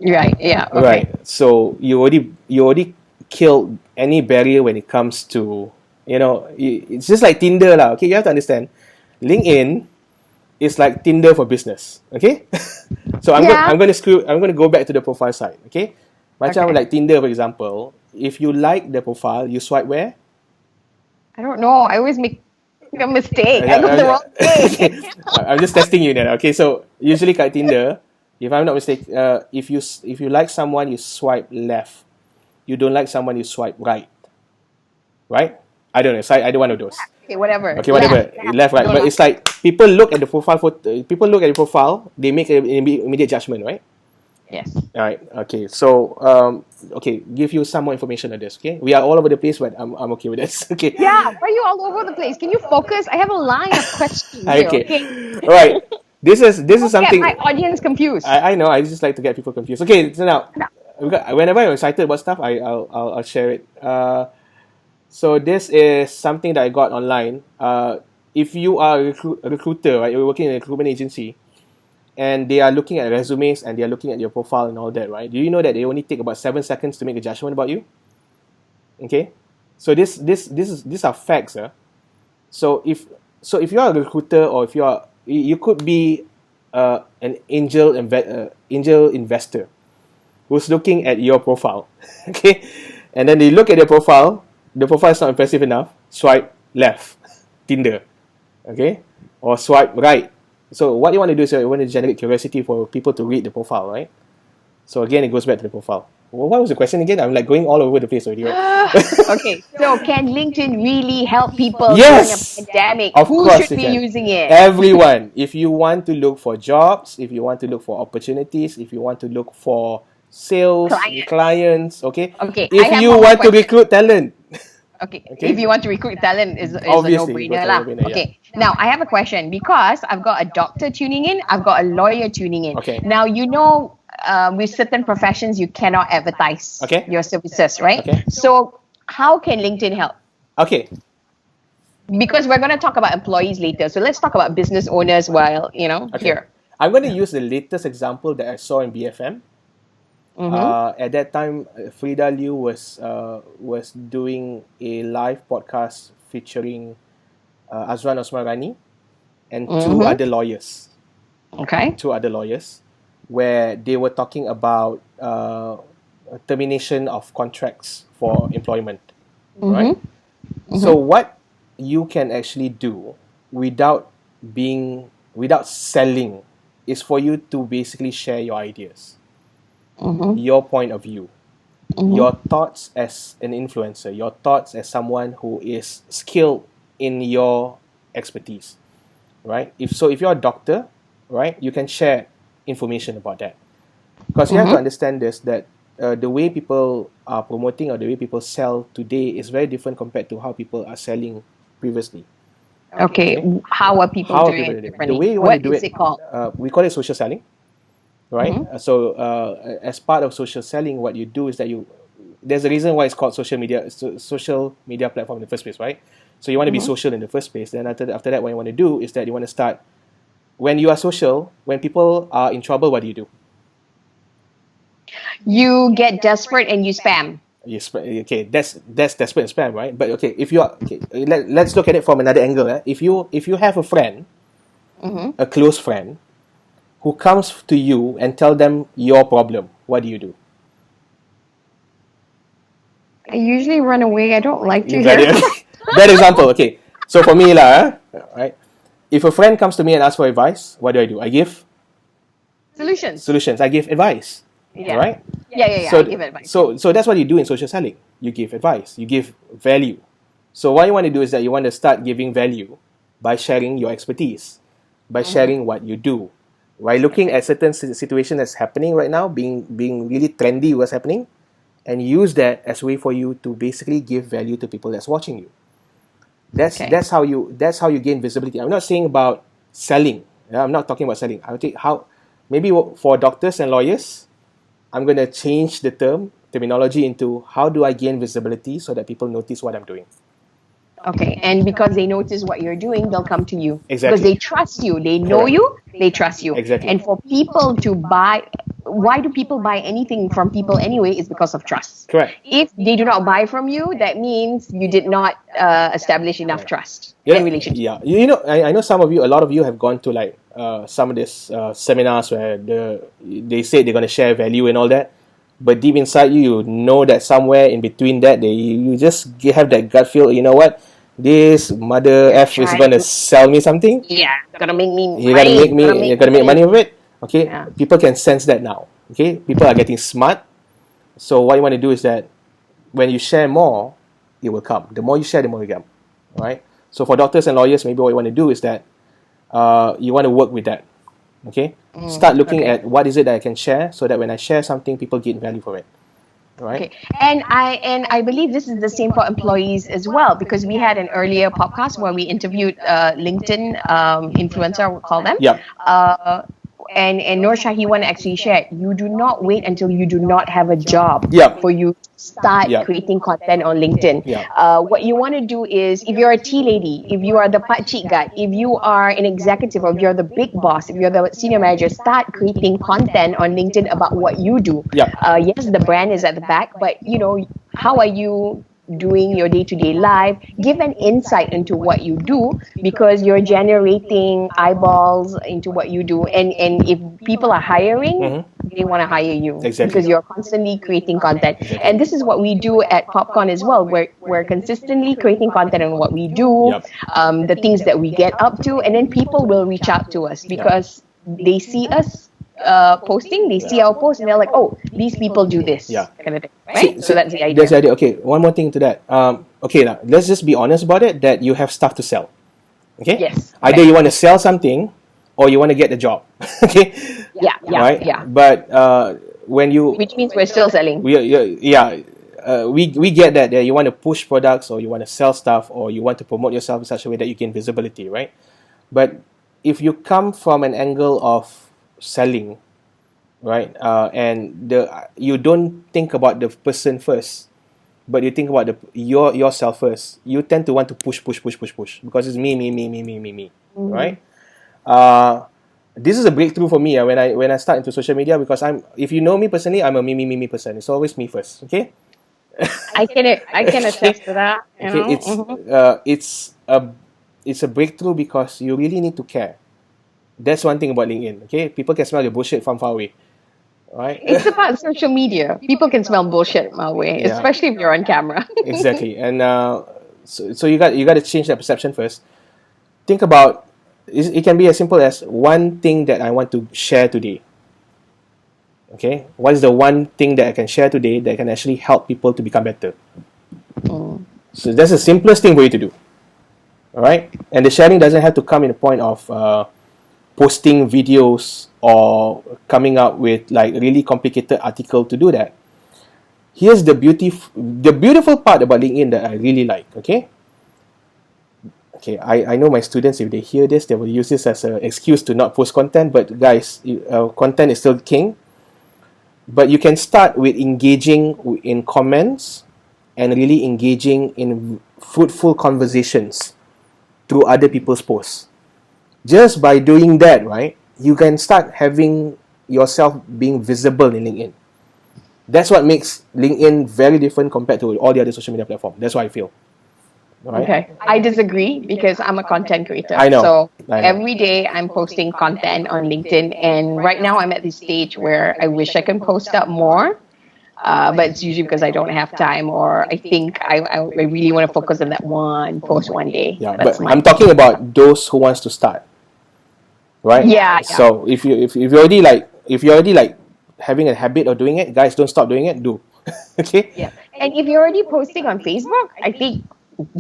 Right, yeah, okay. Right. So you already killed any barrier when it comes to, it's just like Tinder lah. Okay, you have to understand, LinkedIn is like Tinder for business. Okay. So I'm going to go back to the profile side. Okay. Macam like Tinder, for example, if you like the profile, you swipe where? I don't know. I always make a mistake. I go the wrong way. I'm just testing you now. Okay, so usually kat Tinder, if I'm not mistaken, if you like someone, you swipe left. You don't like someone, you swipe right. Right? I don't know. So I do one of those. Okay, whatever. Okay, whatever. Left, right. But it's like people look at the profile photo. People look at the profile. They make an immediate judgment, right? Yes. All right. Okay. So, okay, give you some more information on this. Okay, we are all over the place, but I'm okay with this. Okay. Yeah, why are you all over the place? Can you focus? I have a line of questions here. Okay. All right. This is something. Get my audience confused. I know. I just like to get people confused. Okay. So now, whenever I'm excited about stuff, I'll share it. So this is something that I got online. If you are a recruiter, right, you're working in a recruitment agency, and they are looking at resumes and they are looking at your profile and all that, right? Do you know that they only take about 7 seconds to make a judgment about you? Okay, so these are facts, So if you're a recruiter, or if you could be an angel investor who's looking at your profile, okay, and then they look at your profile. The profile is not impressive enough. Swipe left, Tinder, okay, or swipe right. So what you want to do is you want to generate curiosity for people to read the profile, right? So again, it goes back to the profile. Well, what was the question again? I'm like going all over the place already, right? Okay, so can LinkedIn really help people Yes! during a pandemic? Of Who course should it be can. using it? Everyone. If you want to look for jobs, if you want to look for opportunities, if you want to look for sales, clients, okay? Okay, If I have you one more want to question. recruit talent. Okay. If you want to recruit talent, is a Obviously, no-brainer it's a lah. no-brainer, Okay. Now I have a question, because I've got a doctor tuning in, I've got a lawyer tuning in. Okay. Now with certain professions you cannot advertise Okay. your services, right? Okay. So how can LinkedIn help? Okay. Because we're going to talk about employees later, so let's talk about business owners while here. I'm going to use the latest example that I saw in BFM. At that time, Frida Liu was doing a live podcast featuring Azran Osmarani and two other lawyers. Okay. Two other lawyers, where they were talking about termination of contracts for employment, right? So what you can actually do without selling is for you to basically share your ideas, your point of view, your thoughts as an influencer, your thoughts as someone who is skilled in your expertise, right? If you're a doctor, right, you can share information about that. Because you have to understand this, that the way people are promoting or the way people sell today is very different compared to how people are selling previously. Okay. How are people How doing people it do it? The differently? way you want to What do is it, it called? we call it social selling, right? So as part of social selling, what you do is that there's a reason why it's called social media platform in the first place, right? So you want to be social in the first place. Then after that, what you want to do is that you want to start, when you are social, when people are in trouble, what do? You get desperate and you spam. Okay, that's desperate and spam, right? But okay, if you are okay, let's look at it from another angle. If you have a friend, a close friend, who comes to you and tell them your problem, what do? I usually run away. I don't like to You got hear. it. Bad example. Okay, so for me lah, right? If a friend comes to me and asks for advice, what do? I give Solutions. I give advice, Yeah. right? Yeah. So I give advice. so that's what you do in social selling. You give advice. You give value. So what you want to do is that you want to start giving value by sharing your expertise, by sharing what you do, by looking at certain situation that's happening right now, being really trendy what's happening, and use that as a way for you to basically give value to people that's watching you. That's how you gain visibility. I'm not saying about selling. Yeah, I'm not talking about selling. I'll take how maybe for doctors and lawyers, I'm going to change the terminology into how do I gain visibility so that people notice what I'm doing. Okay, and because they notice what you're doing, they'll come to you. Exactly. Because they trust you. They know Correct. you, they trust you. Exactly. And for people to buy, why do people buy anything from people anyway? Is because of trust. Correct. If they do not buy from you, that means you did not establish enough trust and relationship. Yeah. You know, I know a lot of you have gone to like some of these seminars where they say they're going to share value and all that. But deep inside you know that somewhere in between that, you just have that gut feel, you know what? This mother F is going to sell me something. Yeah, gonna make me You're money. going to make money of it. Okay? Yeah. People can sense that now. Okay? People are getting smart. So what you want to do is that when you share more, it will come. The more you share, the more you get. Right? So for doctors and lawyers, maybe what you want to do is that you want to work with that. Okay? Start looking at what is it that I can share so that when I share something, people get value for it. Right? Okay. And I believe this is the same for employees as well, because we had an earlier podcast where we interviewed LinkedIn influencer, we'll call them. Yeah. And Noor Shahiwan actually shared, you do not wait until you do not have a job for you to start creating content on LinkedIn. What you want to do is, if you're a tea lady, if you are the pakcik guy, if you are an executive, or if you're the big boss, if you're the senior manager, start creating content on LinkedIn about what you do. Yes, the brand is at the back, but you know, how are you doing your day-to-day life? Give an insight into what you do, because you're generating eyeballs into what you do, and if people are hiring, they want to hire you because you're constantly creating content. And this is what we do at PopCon as well. We're consistently creating content on what we do, the things that we get up to, and then people will reach out to us because they see us posting, they see our post, and they're like, oh, these people do this kind of thing, right? So that's the idea. That's the idea. Okay, one more thing to that. Okay, now let's just be honest about it, that you have stuff to sell. Okay? Yes. Either you want to sell something or you want to get the job. Okay? Yeah. But when you... Which means we're still selling. We get that you want to push products, or you want to sell stuff, or you want to promote yourself in such a way that you gain visibility, right? But if you come from an angle of selling, right, and you don't think about the person first, but you think about yourself first, you tend to want to push because it's me, right? This is a breakthrough for me when I start into social media, because if you know me personally, I'm a me person. It's always me first. Okay. I can attest to that. It's a breakthrough because you really need to care. That's one thing about LinkedIn. Okay, people can smell your bullshit from far away. Right? It's about social media. People can smell bullshit from away, especially if you're on camera. Exactly, and so you got to change that perception first. Think about it. Can be as simple as one thing that I want to share today. Okay, what is the one thing that I can share today that can actually help people to become better? So that's the simplest thing for you to do. All right, and the sharing doesn't have to come in the point of posting videos or coming up with like really complicated article to do that. Here's the beautiful part about LinkedIn that I really like. Okay, I know my students, if they hear this, they will use this as an excuse to not post content. But guys, content is still king. But you can start with engaging in comments and really engaging in fruitful conversations through other people's posts. Just by doing that, right, you can start having yourself being visible in LinkedIn. That's what makes LinkedIn very different compared to all the other social media platforms. That's what I feel. Right? Okay, I disagree because I'm a content creator. I know. So I know. every day I'm posting content on LinkedIn, and right now I'm at this stage where I wish I can post up more, but it's usually because I don't have time, or I think I really want to focus on that one post one day. Yeah, That's but I'm talking about those who wants to start, right? Yeah. So if you're already like having a habit of doing it, guys, don't stop doing it. Do. Okay. Yeah, and if you're already posting on Facebook, I think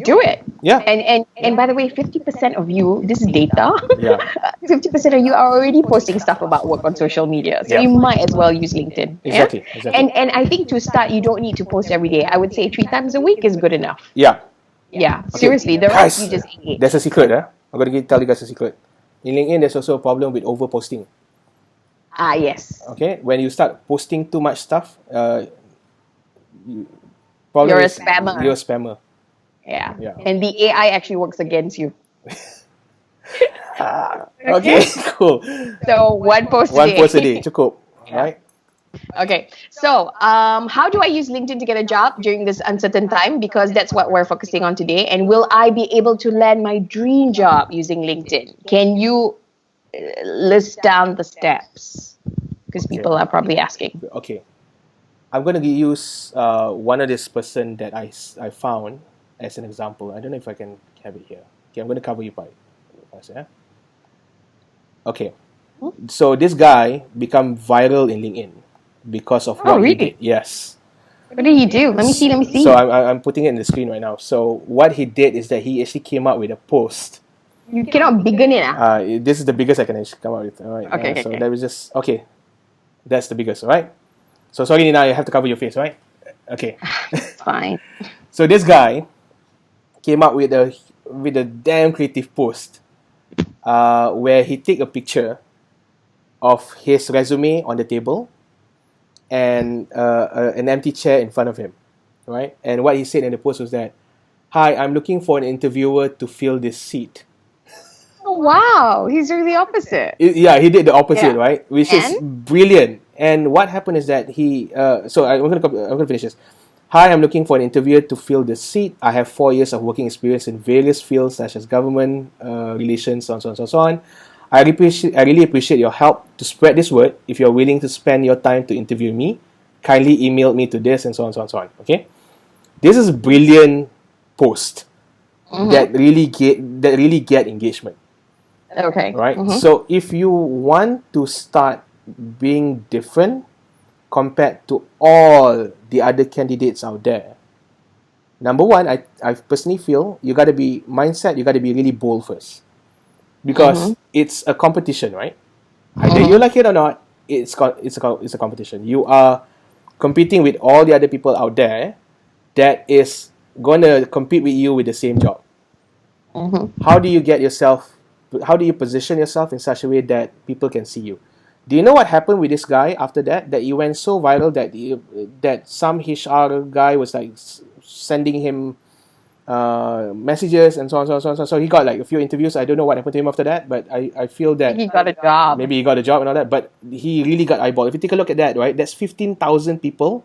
do it. Yeah. And by the way, 50% of you, this is data. Yeah. 50% of you are already posting stuff about work on social media, so Yeah. you might as well use LinkedIn. Exactly, Yeah? exactly. And I think to start, you don't need to post every day. I would say 3 times a week is good enough. Yeah. Yeah, Okay. seriously. The rest Guys, you just engage. there's a secret. I'm gonna tell you guys a secret. In LinkedIn, there's also a problem with overposting. Yes. Okay, when you start posting too much stuff, You're a spammer. You're a spammer. Yeah. Yeah. And the AI actually works against you. Okay, cool. So one post a One day. post a day, cukup, right? Okay, so how do I use LinkedIn to get a job during this uncertain time? Because that's what we're focusing on today. And will I be able to land my dream job using LinkedIn? Can you list down the steps? Because people are probably asking. Okay, I'm gonna use one of this person that I found as an example. I don't know if I can have it here. Okay, I'm gonna cover you by. Yeah? Okay, so this guy become viral in LinkedIn because of what he really? did. Yes. What did he do? Let me see. So I'm putting it in the screen right now. So what he did is that he actually came up with a post. You cannot begin it. This is the biggest I can actually come up with. All right. Okay, So okay. that was just okay. That's the biggest, all right? So sorry, Nina, I have to cover your face, right? Okay. It's fine. So this guy came up with a damn creative post, where he take a picture of his resume on the table and an empty chair in front of him, right? And what he said in the post was that, "Hi, I'm looking for an interviewer to fill this seat." Oh, wow, he's doing the opposite. Yeah, he did the opposite, Yeah. right? Which is And? brilliant. And what happened is that he. So I'm gonna finish this. Hi, I'm looking for an interviewer to fill this seat. I have 4 years of working experience in various fields such as government relations, so on, so on, so on, so on. I really appreciate your help to spread this word. If you're willing to spend your time to interview me, kindly email me to this and so on, so on, so on. Okay, this is a brilliant post that really get engagement. Okay. Right? So if you want to start being different compared to all the other candidates out there, number one, I personally feel you got to be really bold first, because it's a competition, right? Either you like it or not, it's a competition. You are competing with all the other people out there that is gonna compete with you with the same job. How do you position yourself in such a way that people can see you? Do you know what happened with this guy after that? That he went so viral that some HR guy was like sending him messages and so on, so on, so on. So he got like a few interviews. I don't know what happened to him after that, but I feel that He got a job. maybe he got a job and all that. But he really got eyeball. If you take a look at that, right, that's 15,000 people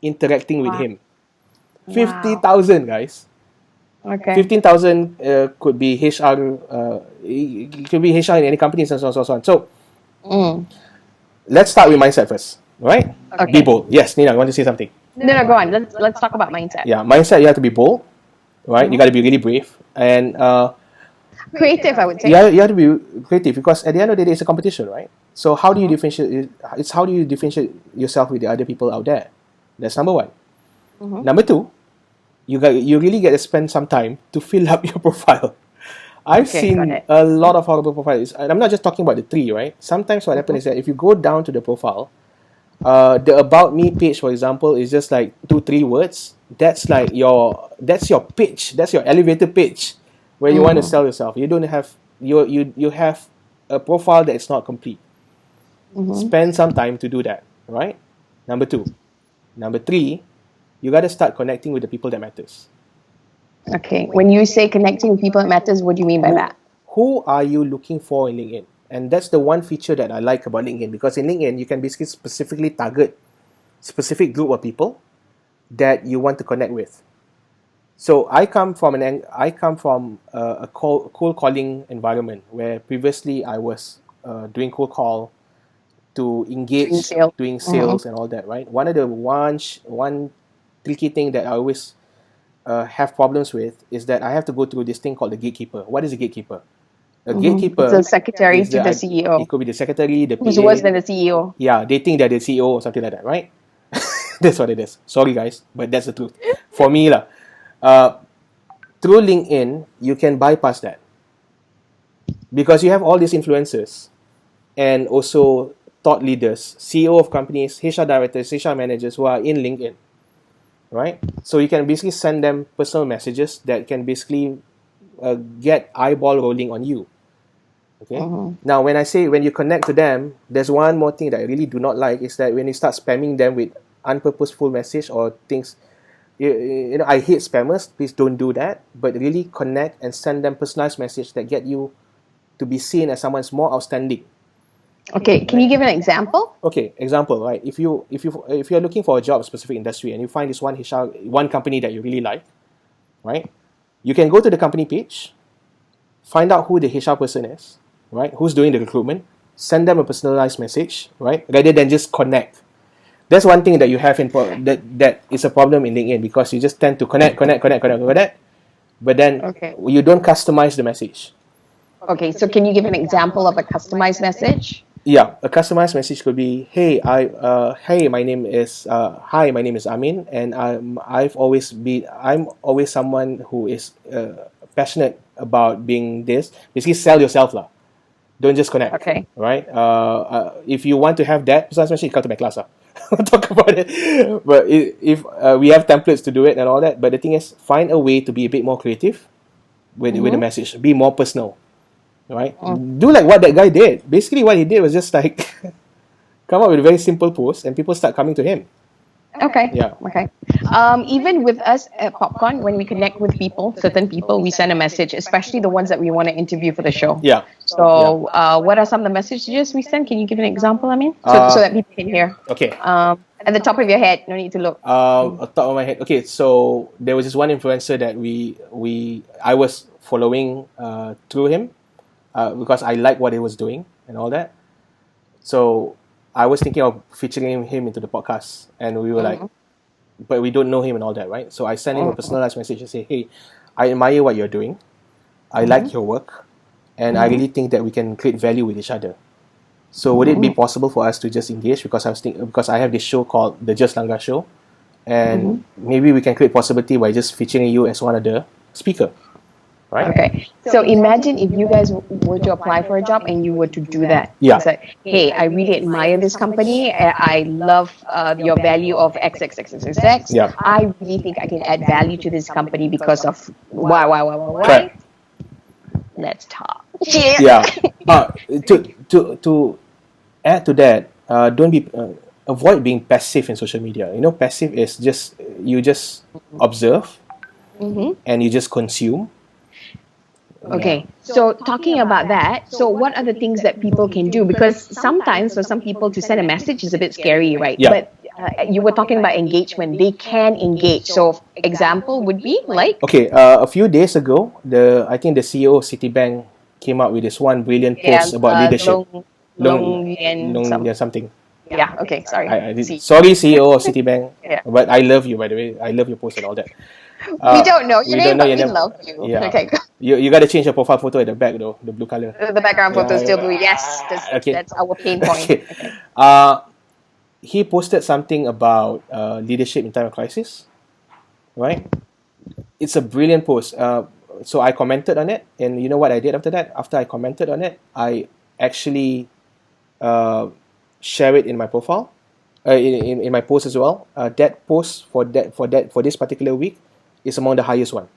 interacting with him. 50,000, guys. Okay. 15,000 could be HR. It could be HR in any companies and so on, so on. So let's start with mindset first, right? Okay. Be bold. Yes, Nina, you want to say something? No, go on. Let's talk about mindset. Yeah, mindset. You have to be bold, right? You got to be really brave and Creative, I would say. you have to be creative, because at the end of the day, it's a competition, right? So how do you differentiate? It's how do you differentiate yourself with the other people out there? That's number one. Number two, you really get to spend some time to fill up your profile. I've Okay, got seen it. a lot of horrible profiles, and I'm not just talking about the three, right? Sometimes what happens is that if you go down to the profile, the about me page, for example, is just like 2-3 words. That's like that's your pitch. That's your elevator pitch, where you want to sell yourself. You don't have you have a profile that is not complete. Spend some time to do that, right? Number 2. Number 3, you got to start connecting with the people that matters. Okay. When you say connecting with people that matters, what do you mean by that? Who are you looking for in LinkedIn? And that's the one feature that I like about LinkedIn, because in LinkedIn you can basically specifically target specific group of people that you want to connect with. So I come from a cold calling environment where previously I was doing cold call to engage, doing sales and all that. Right. One of the one tricky thing that I always have problems with is that I have to go through this thing called the gatekeeper. What is a gatekeeper? A gatekeeper It's a secretary is to the CEO. It could be the secretary, the Who's PA. worse than the CEO? Yeah, they think they're the CEO or something like that, right? That's what it is. Sorry, guys, but that's the truth. For me, through LinkedIn, you can bypass that because you have all these influencers and also thought leaders, CEO of companies, HR directors, HR managers who are in LinkedIn, right? So you can basically send them personal messages that can basically get eyeball rolling on you. Okay. Now, when you connect to them, there's one more thing that I really do not like is that when you start spamming them with unpurposeful message or things, you know, I hate spammers. Please don't do that. But really connect and send them personalized message that get you to be seen as someone's more outstanding. Okay, can you give an example? Okay, example, right? If you're looking for a job, specific industry, and you find this one company that you really like, right? You can go to the company page, find out who the HR person is, right? Who's doing the recruitment, send them a personalized message, right? Rather than just connect. That's one thing that you have that is a problem in LinkedIn, because you just tend to connect, but then you don't customize the message. Okay, so can you give an example of a customized message? Yeah, a customized message could be, "Hey, my name is Amin, and I'm always someone who is passionate about being this." Basically, sell yourself, lah. Don't just connect. Okay. Right? If you want to have that personalized message, come to my class, lah. We'll talk about it. But if we have templates to do it and all that, but the thing is, find a way to be a bit more creative with the message. Be more personal. Right? Do like what that guy did. Basically, what he did was just like come up with a very simple post, and people start coming to him. Okay. Yeah. Okay. Even with us at PopCon, when we connect with people, certain people, we send a message, especially the ones that we want to interview for the show. Yeah. So, what are some of the messages we send? Can you give an example, I mean? So that people can hear. Okay. At the top of your head, no need to look. On top of my head. Okay, so there was this one influencer that I was following through him because I like what he was doing and all that. So I was thinking of featuring him into the podcast, and we were like, but we don't know him and all that, right? So I sent him a personalized message and say, "Hey, I admire what you're doing. I like your work, and I really think that we can create value with each other. So would it be possible for us to just engage? Because I have this show called the Just Langgar Show, and maybe we can create possibility by just featuring you as one of the speaker." Right? Okay. So imagine if you guys were to apply for a job and you were to do that. Yeah. It's like, hey, I really admire this company. I love your value of XXXXX. Yeah. I really think I can add value to this company because of why. Correct. Let's talk. Yeah. To add to that, don't be avoid being passive in social media. You know, passive is just you just observe and you just consume. Okay, so talking about that, so what are the things that people can do? Because sometimes for some people to send a message is a bit scary, right? Yeah. But you were talking about engagement. They can engage. So example would be like? Okay, a few days ago, I think the CEO of Citibank came out with this one brilliant post about leadership. Something. Yeah, okay, sorry. Sorry, CEO of Citibank, but I love you, by the way. I love your post and all that. We don't know your name, but we love you. Yeah. Okay, go. You got to change your profile photo at the back, though, the blue color. The background photo is still blue. Yes, that's our pain point. Okay. He posted something about leadership in time of crisis, right? It's a brilliant post. so I commented on it, and you know what I did after that? After I commented on it, I actually share it in my profile, in my post as well. That post for this particular week is among the highest one.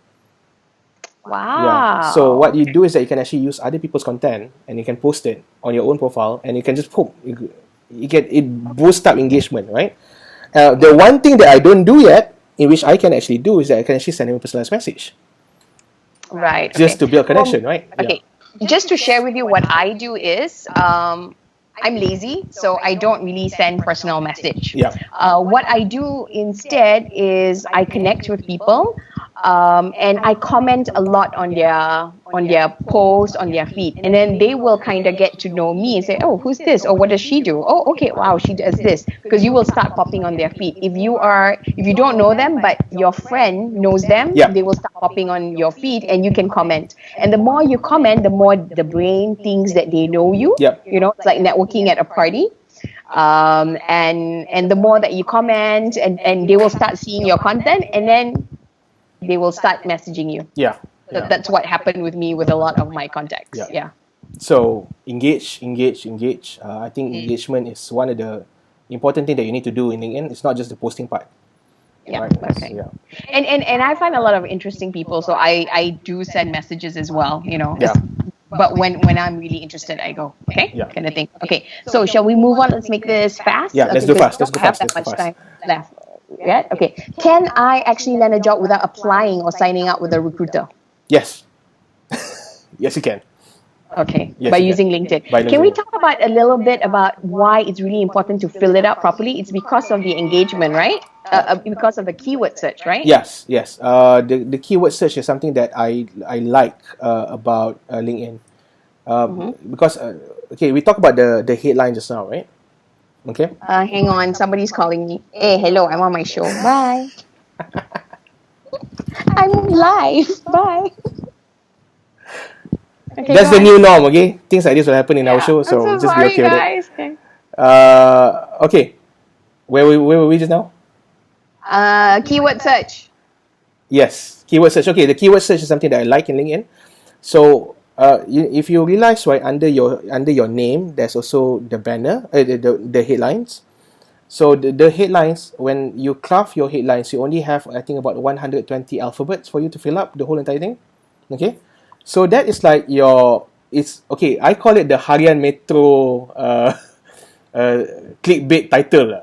Yeah. So Wow. what you do is that you can actually use other people's content and you can post it on your own profile, and you can just poke. It boosts up engagement, right? The one thing that I don't do yet, in which I can actually do, is that I can actually send him a personalized message Right. just Okay. to build connection, right? Yeah. Okay. Just to share with you what I do is I'm lazy, so I don't really send personal message. Yeah. What I do instead is I connect with people, and I comment a lot on their post, on their feed, and then they will kind of get to know me and say, oh, who's this, or what does she do? Oh, okay, wow, she does this, because you will start popping on their feed. If you don't know them but your friend knows them, Yeah. they will start popping on your feed, and you can comment. And the more you comment, the more the brain thinks that they know you. Yep. You know, it's like networking at a party. And the more that you comment, and they will start seeing your content, and then they will start messaging you. Yeah. That's what happened with me with a lot of my contacts. Yeah. Yeah. So engage. I think engagement is one of the important thing that you need to do in LinkedIn. It's not just the posting part. Yeah. Right? Okay. Yeah. And I find a lot of interesting people, so I do send messages as well. You know. Yeah. But when I'm really interested, I go, okay, Yeah. kind of thing. Okay, so shall we move on? Let's make this fast. Yeah, let's do because fast. Let's we go don't have fast. that Let's go much fast. time left. Yeah. Okay. Can I actually land a job without applying or signing up with a recruiter? Yes. Yes, you can. Okay, Yes, by you using can. LinkedIn. By Can we LinkedIn. talk about a little bit about why it's really important to fill it out properly? It's because of the engagement, right? Because of the keyword search, right? Yes. The keyword search is something that I like about LinkedIn. Because okay, we talk about the headline just now, right? Okay. Hang on, somebody's calling me. Hey, hello, I'm on my show. Bye. I'm live. Bye. Okay, That's go the on. new norm. Okay, things like this will happen in our Yeah, show, I'm so so just be sorry, okay with it. guys. Okay. Okay. Where were we just now? Keyword search. Yes, keyword search. Okay, the keyword search is something that I like in LinkedIn. So, if you realize, right, under your name, there's also the banner, the headlines. So the headlines, when you craft your headlines, you only have, I think, about 120 alphabets for you to fill up the whole entire thing. Okay, so that is like it's okay. I call it the Harian Metro clickbait title.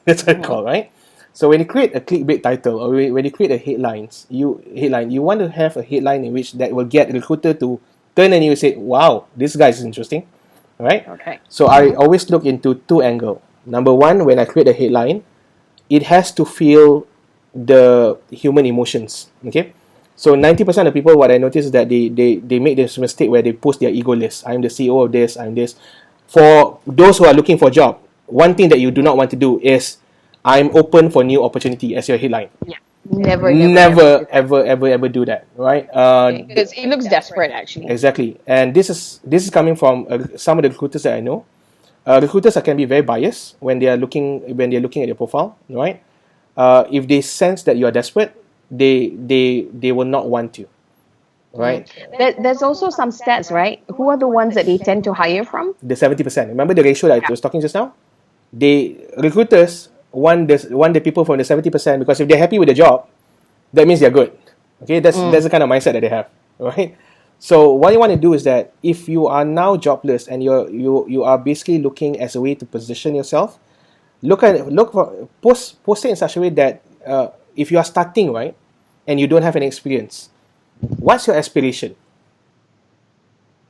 That's what I call, right? So when you create a clickbait title, or when you create a headline, you want to have a headline in which that will get a recruiter to turn and you say, wow, this guy is interesting, right? Okay. So I always look into two angles. Number one, when I create a headline, it has to feel the human emotions. Okay, so 90% of people, what I notice is that they make this mistake where they post their ego list. I'm the CEO of this. I'm this. For those who are looking for a job, one thing that you do not want to do is I'm open for new opportunity as your headline. Yeah. Never Ever do that, right? Because it looks desperate, actually. Exactly, and this is coming from some of the recruiters that I know. Recruiters can be very biased when they're looking at your profile, right? If they sense that you are desperate, they will not want to, right? There's also some stats, right? Who are the ones that they tend to hire from? The 70%. Remember the ratio that I was talking just now? Recruiters want the people from the 70%, because if they're happy with the job, that means they're good. Okay, that's the kind of mindset that they have, right? So what you want to do is that if you are now jobless and you are basically looking as a way to position yourself, post it in such a way that if you are starting, right, and you don't have any experience, what's your aspiration,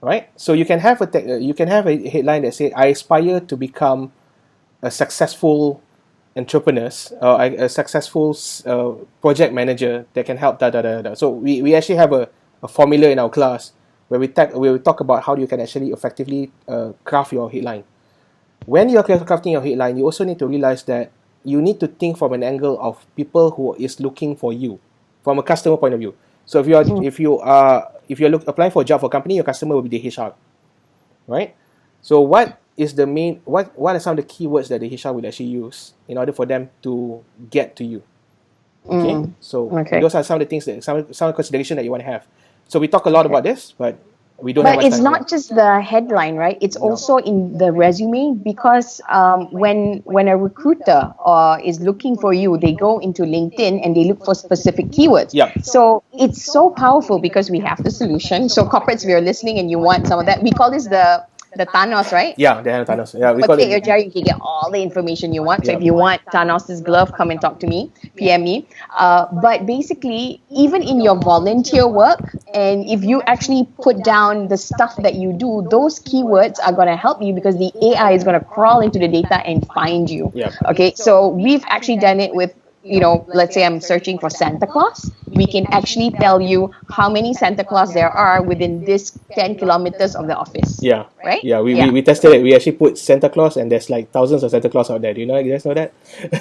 right? So you can have a headline that says, I aspire to become a successful entrepreneur, a successful project manager that can help So we actually have a formula in our class where we talk about how you can actually effectively craft your headline. When you're crafting your headline, you also need to realize that you need to think from an angle of people who is looking for you, from a customer point of view. So if you're applying for a job for a company, your customer will be the HR, right? So what are some of the keywords that the HR will actually use in order for them to get to you? Okay, so Okay. those are some of the things some consideration that you want to have. So we talk a lot about this, but we don't have But much it's time. not just the headline, right? It's also in the resume because when a recruiter is looking for you, they go into LinkedIn and they look for specific keywords. Yeah. So it's so powerful because we have the solution. So corporates, if you're listening and you want some of that, we call this the Thanos, right? Yeah, they have Thanos. Yeah, we But call your it. Jerry, you can get all the information you want. So Yeah. if you want Thanos' glove, come and talk to me, PM me. But basically, even in your volunteer work, and if you actually put down the stuff that you do, those keywords are going to help you because the AI is going to crawl into the data and find you. Yeah. Okay, so we've actually done it with, let's say I'm searching for Santa Claus. We can actually tell you how many Santa Claus there are within this 10 kilometers of the office. Yeah. Right? Yeah, we tested it. We actually put Santa Claus, and there's like thousands of Santa Claus out there. Do you guys know that?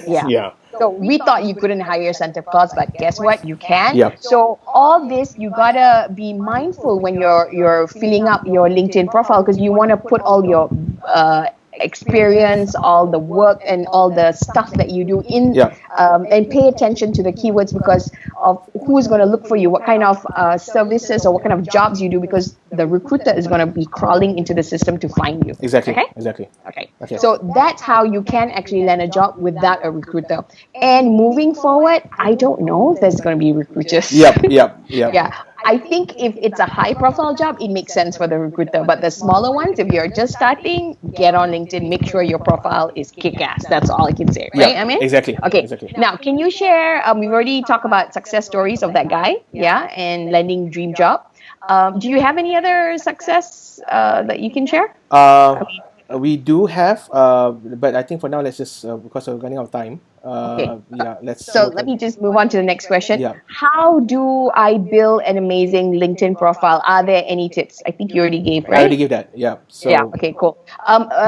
Yeah. Yeah. So we thought you couldn't hire Santa Claus, but guess what? You can. Yeah. So all this, you gotta be mindful when you're filling up your LinkedIn profile because you want to put all your experience, all the work, and all the stuff that you do in, Yeah. and pay attention to the keywords because of who's going to look for you, what kind of services or what kind of jobs you do, because the recruiter is going to be crawling into the system to find you. Exactly. Okay? Exactly. Okay. So that's how you can actually land a job without a recruiter. And moving forward, I don't know if there's going to be recruiters. Yep. Yeah. I think if it's a high profile job, it makes sense for the recruiter. But the smaller ones, if you're just starting, get on LinkedIn, make sure your profile is kick-ass. That's all I can say, right? Yeah, I mean? exactly. Okay. Exactly. Now, can you share, we've already talked about success stories of that guy, and landing dream job. Do you have any other success that you can share? We do have, but I think for now, let's just, because we're running out of time. Okay. Yeah, let's. So let me just move on to the next question. Yeah. How do I build an amazing LinkedIn profile? Are there any tips? I think you already gave, right? I already gave that. Yeah. So Yeah. Okay. Cool.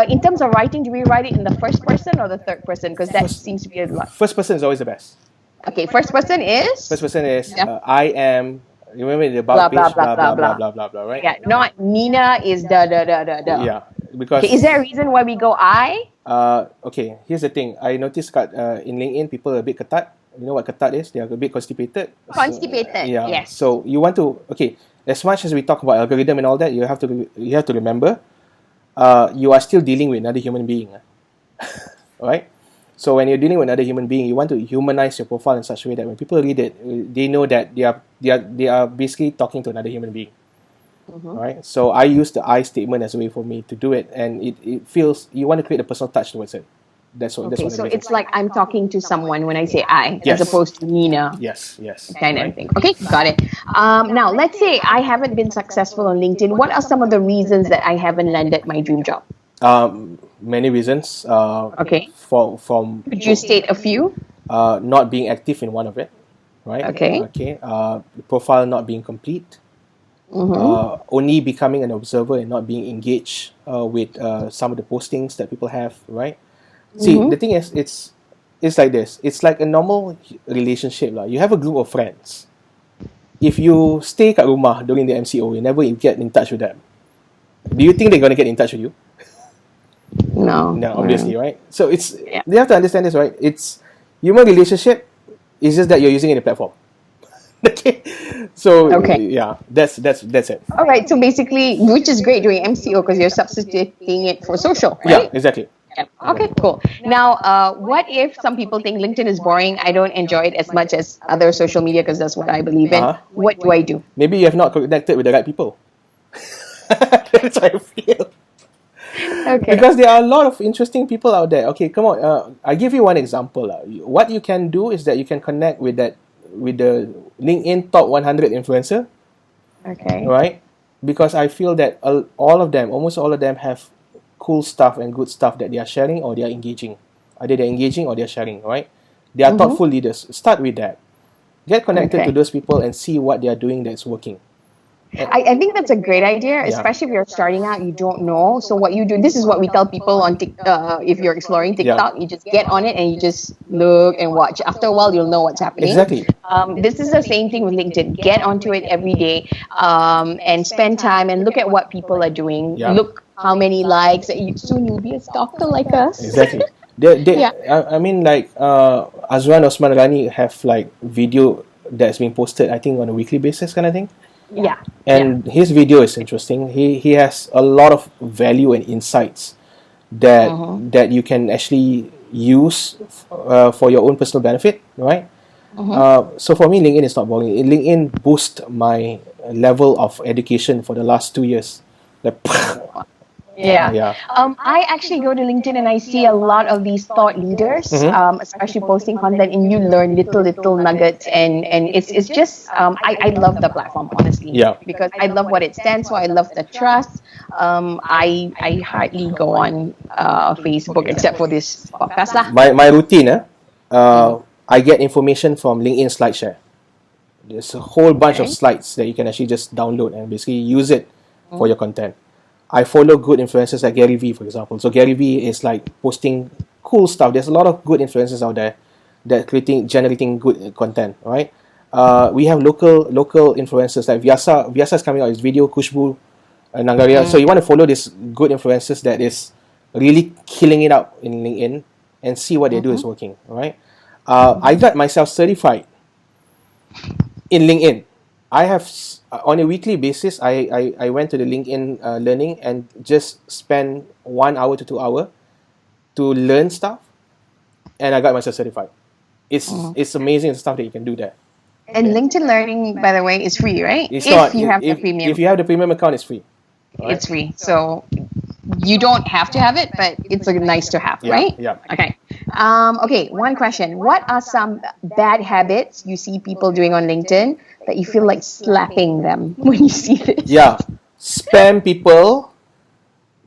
In terms of writing, do we write it in the first person or the third person? Because that seems to be a lot. first person is always the best. Okay. First person is. First person is Yeah. I am. Remember the Blah, about blah, page, blah, blah blah, blah blah blah, right? Yeah. Not Nina is da. Yeah, because Okay, is there a reason why we go I? okay, here's the thing. I noticed in LinkedIn people are a bit ketat. You know what ketat is? They are a bit constipated. Constipated. Yeah. Yes. So you want to as much as we talk about algorithm and all that, you have to remember, you are still dealing with another human being, right? So when you're dealing with another human being, you want to humanize your profile in such a way that when people read it, they know that they are basically talking to another human being. Right? So I use the I statement as a way for me to do it, and it feels you want to create a personal touch towards it. That's what. Okay, That's so what it's like I'm talking to someone when I say I, Yes. as opposed to Nina. Yes. Kind of thing. Okay, got it. Now, let's say I haven't been successful on LinkedIn. What are some of the reasons that I haven't landed my dream job? Many reasons. Okay. From Could you state a few? not being active in one of it, right? Okay. Profile not being complete. Only becoming an observer and not being engaged with some of the postings that people have, right? See, the thing is, it's like this. It's like a normal relationship lah. You have a group of friends. If you stay kat rumah during the MCO, you never get in touch with them. Do you think they're gonna get in touch with you? No. No, obviously, right? So Yeah. you have to understand this, right? It's human relationship. It's just that you're using it in a platform. Okay. So yeah, that's it. All right. So basically, which is great during MCO because you're substituting it for social, right? Yeah, exactly. Yeah. Okay, cool. Now, what if some people think LinkedIn is boring? I don't enjoy it as much as other social media because that's what I believe in. What do I do? Maybe you have not connected with the right people. That's how I feel. Okay. Because there are a lot of interesting people out there. Okay, come on. I give you one example. What you can do is that you can connect with the LinkedIn top 100 influencer. Okay. Right? Because I feel that almost all of them have cool stuff and good stuff that they are sharing or they are engaging. Either they're engaging or they're sharing, right? They are thoughtful leaders. Start with that. Get connected to those people and see what they are doing that's working. I think that's a great idea, especially if you're starting out, you don't know. So what you do, this is what we tell people on TikTok, if you're exploring TikTok, you just get on it and you just look and watch. After a while, you'll know what's happening. Exactly. This is the same thing with LinkedIn. Get onto it every day and spend time and look at what people are doing. Yeah. Look how many likes. Soon you'll be a stalker like us. Exactly. I mean, like Azwan Osman Rani have like video that's being posted, I think, on a weekly basis kind of thing. Yeah. And his video is interesting. He has a lot of value and insights that you can actually use for your own personal benefit, right? So for me, LinkedIn is not boring. LinkedIn boost my level of education for the last 2 years. Like, Yeah. yeah. I actually go to LinkedIn and I see a lot of these thought leaders, especially posting content, and you learn little nuggets, and it's just I love the platform, honestly. Yeah. Because I love what it stands for. I love the trust. I hardly go on Facebook except for this podcast lah. My routine, I get information from LinkedIn SlideShare. There's a whole bunch of Okay. slides that you can actually just download and basically use it for your content. I follow good influencers like Gary Vee, for example. So Gary Vee is like posting cool stuff. There's a lot of good influencers out there that generating good content, right? We have local influencers like Vyasa. Vyasa is coming out with video, Kushbu, Nangaria. So you want to follow these good influencers that is really killing it up in LinkedIn and see what they do is working, right? I got myself certified in LinkedIn. I have on a weekly basis. I went to the LinkedIn learning and just spend 1 hour to 2 hours to learn stuff, and I got myself certified. It's amazing the stuff that you can do there. And LinkedIn Learning, by the way, is free, right? It's If not you have the if premium, you have the premium account, it's free. Right? it's free. So you don't have to have it, but it's a nice to have, Yeah, right? yeah. Okay. Okay. One question: what are some bad habits you see people doing on LinkedIn that you feel like slapping them when you see this? Yeah, spam people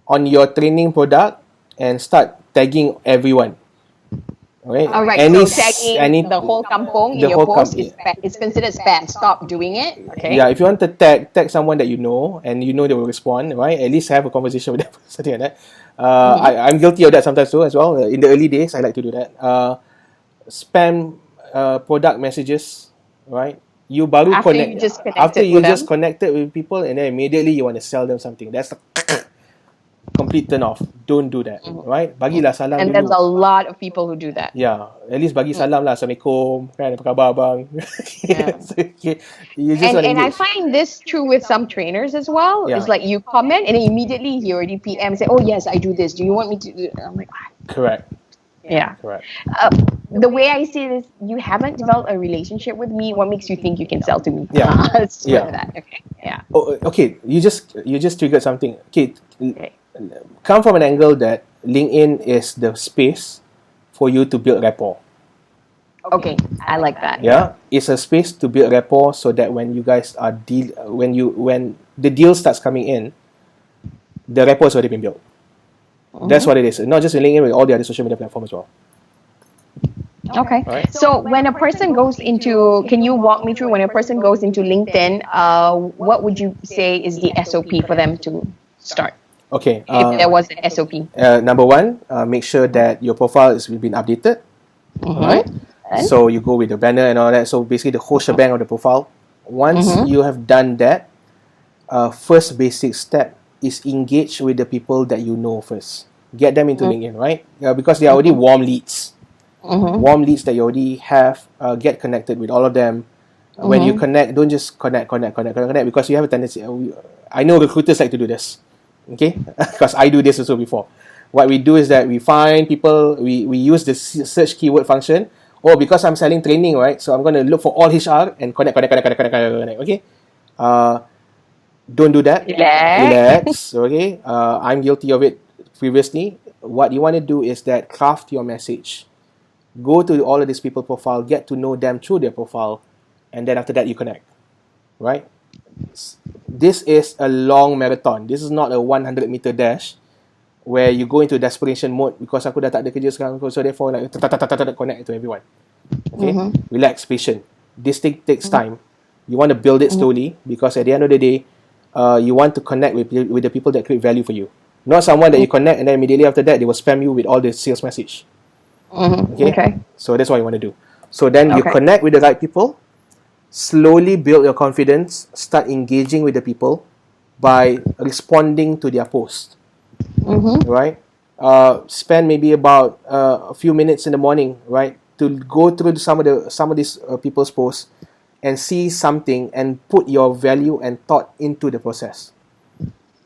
on your training product and start tagging everyone. Okay. All right. So tagging the whole kampong in the your whole post company. is considered spam. Stop doing it. Okay. Yeah, if you want to tag someone that you know and you know they will respond, right? At least have a conversation with them, something like that. I'm guilty of that sometimes too as well. In the early days, I like to do that. Spam product messages, right? You baru After connect you just connected after you with just them. connected with people and then immediately you want to sell them something. That's a complete turn off. Don't do that, right? Bagilah salam And dulu. there's a lot of people who do that. Yeah, at least bagi salam lah. Assalamualaikum, kan? Apa khabar abang? Yeah. So, okay. You just want to And I engage. find this true with some trainers as well. Yeah. It's like you comment and then immediately he already PM say, "Oh yes, I do this. Do you want me to do?" I'm like, Correct. yeah. Correct. The way I see this, you haven't developed a relationship with me. What makes you think you can sell to me? Yeah. Let's Yeah. try that. Okay. Yeah. Oh, okay. You just triggered something. Okay. Okay. Come from an angle that LinkedIn is the space for you to build rapport. Okay. I like that. Yeah, it's a space to build rapport so that when you guys are when the deal starts coming in, the rapport has already been built. That's what it is. Not just in LinkedIn, with all the other social media platforms as well. Okay. Right. So when a person goes into, can you walk me through when a person goes into LinkedIn? What would you say is the SOP for them to start? Okay. If there was an SOP. Number one, make sure that your profile is been updated. Right. And? So you go with the banner and all that. So basically, the whole shebang of the profile. Once you have done that, first basic step is engage with the people that you know first. Get them into LinkedIn, right? Because they are already warm leads. Warm leads that you already have. Get connected with all of them. When you connect, don't just connect because you have a tendency. I know recruiters like to do this. Okay, because I do this also before. What we do is that we find people. We use the search keyword function. Oh, because I'm selling training, right? So I'm going to look for all HR and connect. Okay. Don't do that. Relax. Okay. I'm guilty of it previously. What you want to do is that craft your message. Go to all of these people profile, get to know them through their profile, and then after that you connect. Right? This is a long marathon. This is not a 100-meter dash where you go into desperation mode because aku dah tak ada kerja sekarang, so therefore like connect to everyone. Okay? Relax, patient. This thing takes time. You want to build it slowly because at the end of the day, you want to connect with the people that create value for you. Not someone that you connect and then immediately after that they will spam you with all the sales message. Okay? So that's what you want to do. So then you connect with the right people, slowly build your confidence, start engaging with the people by responding to their post. Right? Spend maybe about a few minutes in the morning, right, to go through some of these people's posts and see something and put your value and thought into the process.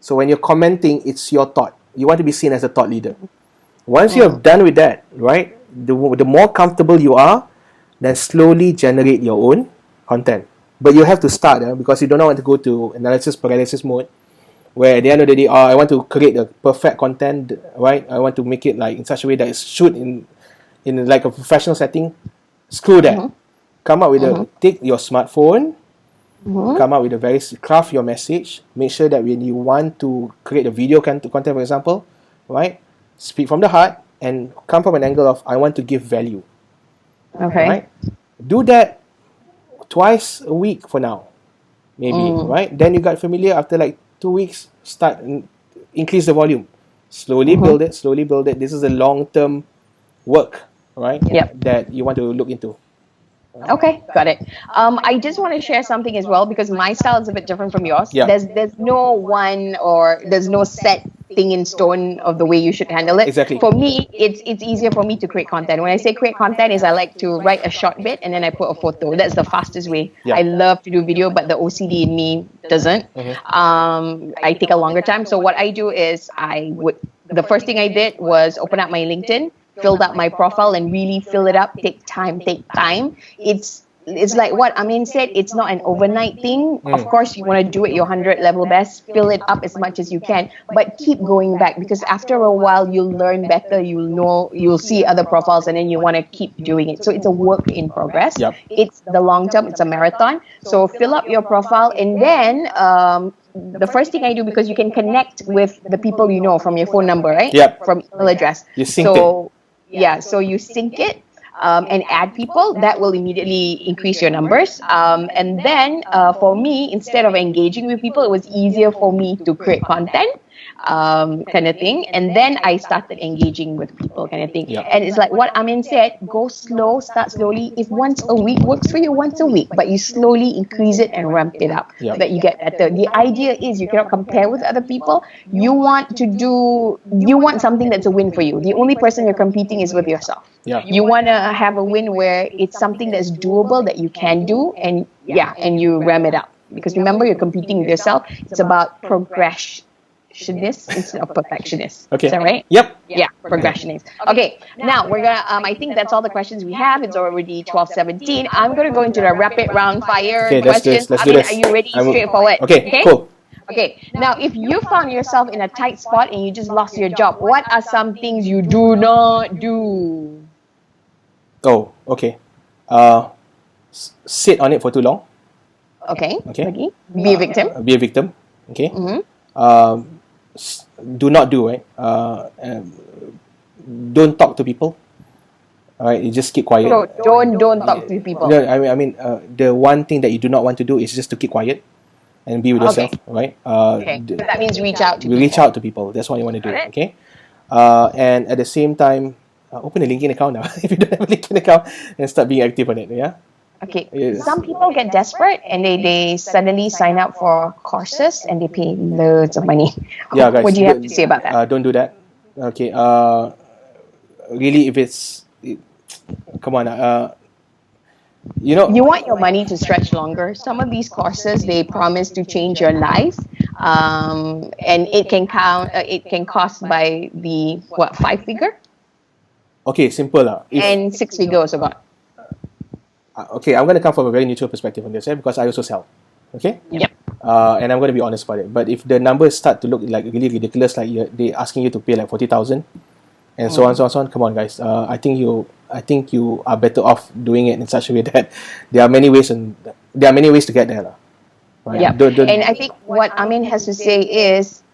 So when you're commenting, it's your thought. You want to be seen as a thought leader. Once you have done with that, right, the more comfortable you are, then slowly generate your own content. But you have to start because you do not want to go to analysis paralysis mode, where at the end of the day, I want to create a perfect content, right? I want to make it like in such a way that it's shoot in like a professional setting. Screw that. Come up with take your smartphone, come up with craft your message. Make sure that when you want to create a video content, for example, right, speak from the heart and come from an angle of I want to give value. Okay. Right? Do that twice a week for now, maybe, right? Then you got familiar after like 2 weeks. Start increase the volume. Slowly build it. Slowly build it. This is a long-term work, right? Yep. That you want to look into. Okay, got it. I just want to share something as well because my style is a bit different from yours. Yeah. There's no one or there's no set thing in stone of the way you should handle it. Exactly. For me, it's easier for me to create content. When I say create content, is I like to write a short bit and then I put a photo. That's the fastest way. Yeah. I love to do video, but the OCD in me doesn't. I take a longer time. So what I do is the first thing I did was open up my LinkedIn, filled up my profile and really fill it up. Take time. It's like what Amin said, it's not an overnight thing. Of course, you want to do it your 100 level best, fill it up as much as you can, but keep going back because after a while, you'll learn better, you'll see other profiles and then you want to keep doing it. So it's a work in progress. Yep. It's the long term, it's a marathon. So fill up your profile and then the first thing I do, because you can connect with the people you know from your phone number, right? Yep. From email address. You sync it. Yeah, so you sync it and add people. That will immediately increase your numbers. And then for me, instead of engaging with people, it was easier for me to create content kind of thing. And then I started engaging with people kind of thing. Yep. And it's like what Amin said, go slow, start slowly. If once a week works for you, once a week, but you slowly increase it and ramp it up so Yep. that you get better. The idea is you cannot compare with other people. You want something that's a win for you. The only person you're competing is with yourself. Yeah. You want to have a win where it's something that's doable that you can do and you ram it up. Because remember, you're competing with yourself. It's about progressionist instead of perfectionist. Okay. Is that right? Yep. Yeah, progressionist. Okay, now we're gonna. I think that's all the questions we have. It's already 12:17. I'm gonna go into the rapid round fire Okay, questions. let's I do mean, this. are you ready? I'm- Straightforward. Okay, cool. Okay, now if you found yourself in a tight spot and you just lost your job, what are some things you do not do? Oh, okay. Sit on it for too long. Okay. Okay. Be a victim. Be a victim. Okay. Do not do, right? Don't talk to people. All right, you just keep quiet. So don't talk to people. No, I mean, the one thing that you do not want to do is just to keep quiet and be with yourself, right? Okay. So that means reach out to people. Reach out to people. That's what you want to do, Got it. okay? And at the same time, open a LinkedIn account now. If you don't have a LinkedIn account, and start being active on it, yeah? Okay. Yes. Some people get desperate and they suddenly sign up for courses and they pay loads of money. Yeah, guys. What do you have to say about that? Don't do that. Okay. Really, if it's... come on. You know... You want your money to stretch longer. Some of these courses, they promise to change your life, and it can cost by the 5-figure Okay, simple. and 6-figure also got. Okay, I'm going to come from a very neutral perspective on this, because I also sell. Okay? Yep. And I'm going to be honest about it. But if the numbers start to look like really ridiculous, like they asking you to pay like 40,000 and so on, come on, guys. I think you are better off doing it in such a way that there are many ways to get there. Right? Yeah. And I think what Amin has to say is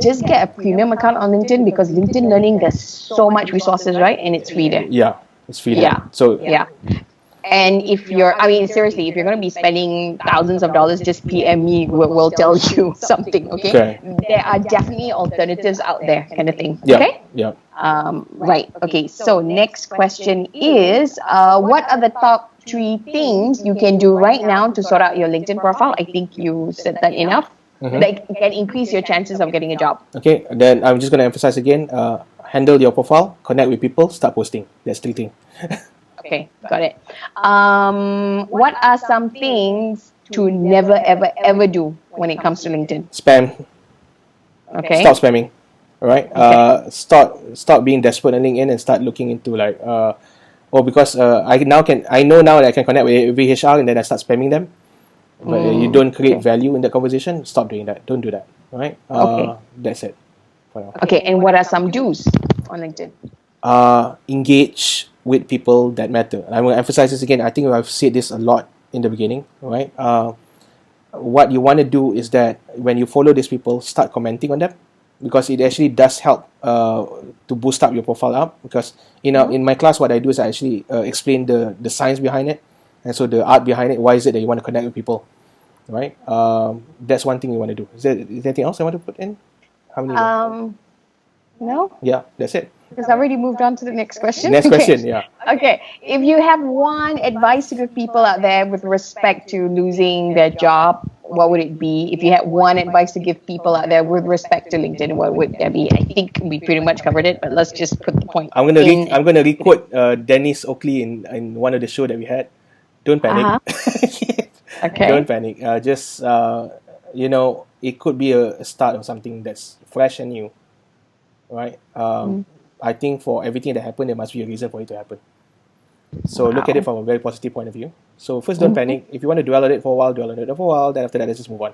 just get a premium account on LinkedIn because LinkedIn Learning, there's so much resources, right? And it's free there. Yeah, it's free there. Yeah. So Yeah. And if seriously, if you're going to be spending thousands of dollars, just PM me. We'll tell you something, okay? There are definitely alternatives out there, kind of thing. yeah, Okay? yeah. Right. Okay. So next question is, what are the top 3 things you can do right now to sort out your LinkedIn profile? I think you said that enough. Like, it can increase your chances of getting a job. Okay, then I'm just going to emphasize again, handle your profile, connect with people, start posting. That's 3 things. Okay, got it. What are some things to never, ever, ever do when it comes to LinkedIn? Spam. Okay. Stop spamming. All right. Okay. Stop being desperate on LinkedIn and start looking into like because I know now that I can connect with VHR and then I start spamming them. But you don't create value in that conversation. Stop doing that. Don't do that. All right. Okay. That's it. For now. Okay, and what are some do's on LinkedIn? Engage with people that matter. I'm going to emphasize this again. I think I've said this a lot in the beginning. All right. What you want to do is that when you follow these people, start commenting on them, because it actually does help to boost up your profile up. Because in my class, what I do is I actually explain the science behind it, and so the art behind it. Why is it that you want to connect with people, right? That's one thing you want to do. Is there anything else I want to put in? How many? No, Yeah, that's it. because I already moved on to the next question. Next question, yeah. Okay, if you have one advice to give people out there with respect to losing their job, what would it be? If you had one advice to give people out there with respect to LinkedIn, what would that be? I think we pretty much covered it, but let's just put the point. I'm gonna requote Dennis Oakley in one of the show that we had. Don't panic. Okay. Don't panic. Just it could be a start of something that's fresh and new, right? I think for everything that happened, there must be a reason for it to happen. So look at it from a very positive point of view. So first, don't panic. If you want to dwell on it for a while, dwell on it for a while. Then after that, let's just move on.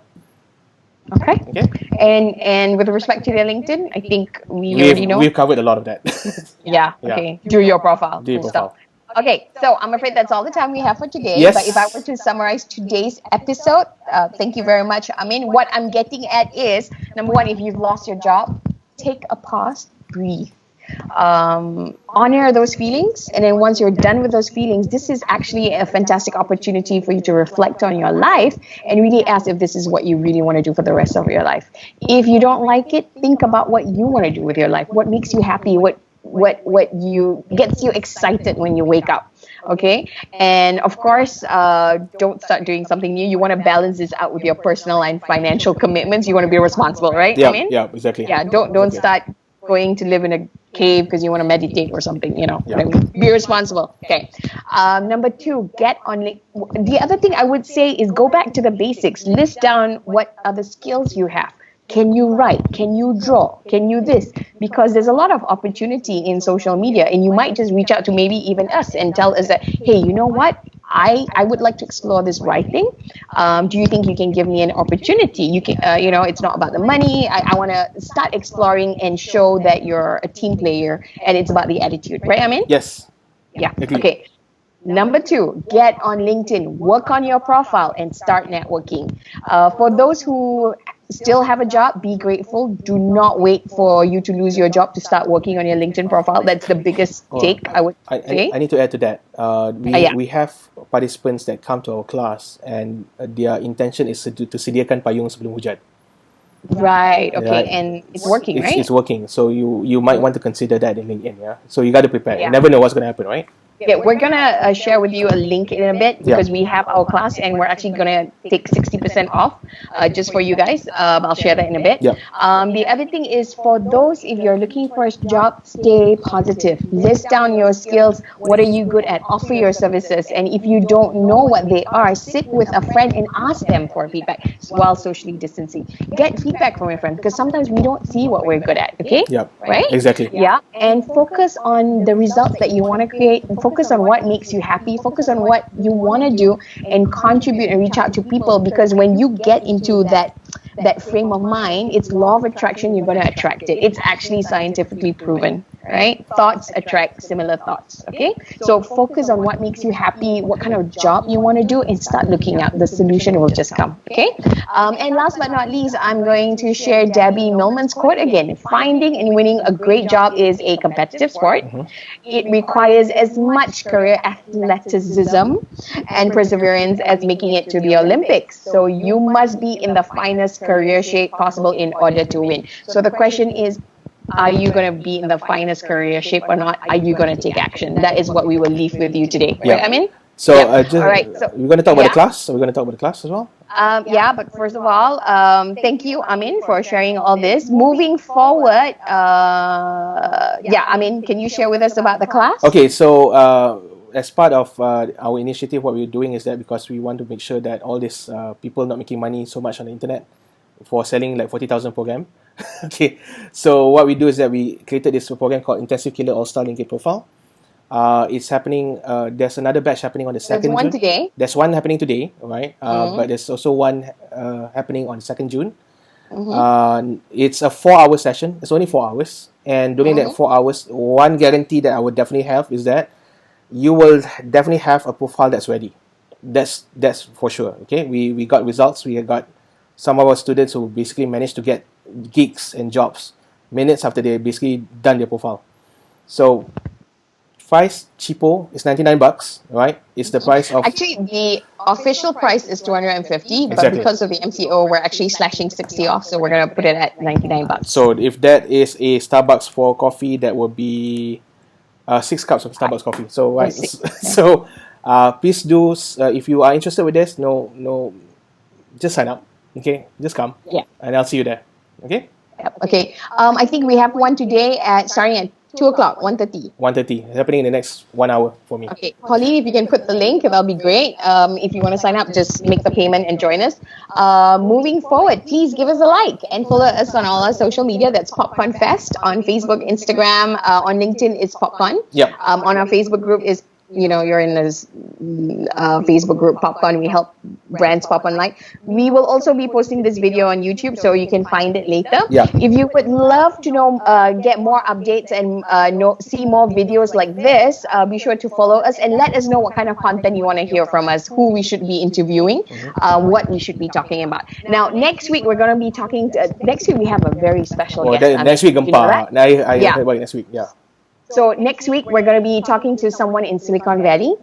Okay. And with respect to their LinkedIn, I think we already know. We've covered a lot of that. Yeah. Okay. Do your profile. Do your profile. Okay, so I'm afraid that's all the time we have for today. Yes. But if I were to summarize today's episode, thank you very much. I mean, what I'm getting at is, number one, if you've lost your job, take a pause, breathe. Honor those feelings, and then once you're done with those feelings, this is actually a fantastic opportunity for you to reflect on your life and really ask if this is what you really want to do for the rest of your life. If you don't like it, think about what you want to do with your life, what makes you happy, what gets you excited when you wake up. Okay, and of course, don't start doing something new. You want to balance this out with your personal and financial commitments. You want to be responsible, right? Yeah, exactly. Yeah, don't start going to live in a cave because you want to meditate or something, Be responsible. Okay. Number two, get on. The other thing I would say is go back to the basics. List down what are the skills you have. Can you write? Can you draw? Can you this? Because there's a lot of opportunity in social media, and you might just reach out to maybe even us and tell us that, hey, you know what? I would like to explore this writing. Do you think you can give me an opportunity? You can, it's not about the money. I want to start exploring and show that you're a team player, and it's about the attitude, right? I mean, yes. Yeah. Agreed. Okay. Number two, get on LinkedIn, work on your profile, and start networking. For those who still have a job, be grateful. Do not wait for you to lose your job to start working on your LinkedIn profile. That's the biggest take, I would say. I need to add to that. We have participants that come to our class, and their intention is to sediakan payung sebelum hujan. Right. Okay. And it's working, right? It's working. So you might want to consider that in LinkedIn. Yeah. So you got to prepare. Yeah. You never know what's going to happen, right? Yeah, we're going to share with you a link in a bit because we have our class and we're actually going to take 60% off just for you guys. I'll share that in a bit. Yeah. The other thing is for those, if you're looking for a job, stay positive. List down your skills. What are you good at? Offer your services. And if you don't know what they are, sit with a friend and ask them for feedback while socially distancing. Get feedback from your friend because sometimes we don't see what we're good at. Okay? Yep. Right? Exactly. Yeah. And focus on the results that you want to create. And focus on what makes you happy. Focus on what you want to do and contribute and reach out to people, because when you get into that frame of mind, it's law of attraction, you're going to attract it. It's actually scientifically proven, right? Thoughts attract similar thoughts, okay? So focus on what makes you happy, what kind of job you want to do, and start looking at the solution will just come, okay? And last but not least, I'm going to share Debbie Millman's quote again. Finding and winning a great job is a competitive sport. It requires as much career athleticism and perseverance as making it to the Olympics. So you must be in the finest career shape possible in order to win. So the question is, are you going to be in the finest career shape or not? Are you going to take action? That is what we will leave with you today. Right, I mean? So, all right. So we're going to talk about the class. So we're going to talk about the class as well. But first of all, thank you, Amin, for sharing all this. Moving forward, Amin, can you share with us about the class? Okay, so as part of our initiative, what we're doing is that because we want to make sure that all these people not making money so much on the internet for selling like 40,000 program. Okay, so what we do is that we created this program called Intensive Killer All-Star LinkedIn Profile. It's happening. There's another batch happening on the 2nd There's one June. today. There's one happening today, all right? But there's also one happening on 2nd June. It's a 4-hour session. It's only 4 hours. And during that 4 hours, one guarantee that I would definitely have is that you will definitely have a profile that's ready. That's for sure. Okay, we got results. We got some of our students who basically managed to get gigs and jobs minutes after they basically done their profile. So price cheapo is $99, right? It's the price of Actually, the official price is 250, but Exactly. because of the MCO, we're actually slashing 60 off, so we're gonna put it at $99. So if that is a Starbucks for coffee, that will be 6 cups of Starbucks coffee. So right, six. so please do if you are interested with this, just sign up. Okay, just come. Yeah. And I'll see you there. Okay. Yep. Okay. I think we have one today starting at 2 o'clock, 1:30. 1:30. It's happening in the next 1 hour for me. Okay, Pauline, if you can put the link, that'll be great. If you want to sign up, just make the payment and join us. Moving forward, please give us a like and follow us on all our social media. That's PopConFest on Facebook, Instagram, on LinkedIn, it's PopCon. Yep. On our Facebook group is, you're in this Facebook group, PopCon. We help brands pop online. We will also be posting this video on YouTube, so you can find it later. Yeah. If you would love to get more updates and see more videos like this, be sure to follow us and let us know what kind of content you want to hear from us, who we should be interviewing, what we should be talking about. Now, next week, we're going to be talking next week, we have a very special guest. Next week, You know that? I Yeah. heard about it next week. Yeah. So next week, we're going to be talking to someone in Silicon Valley.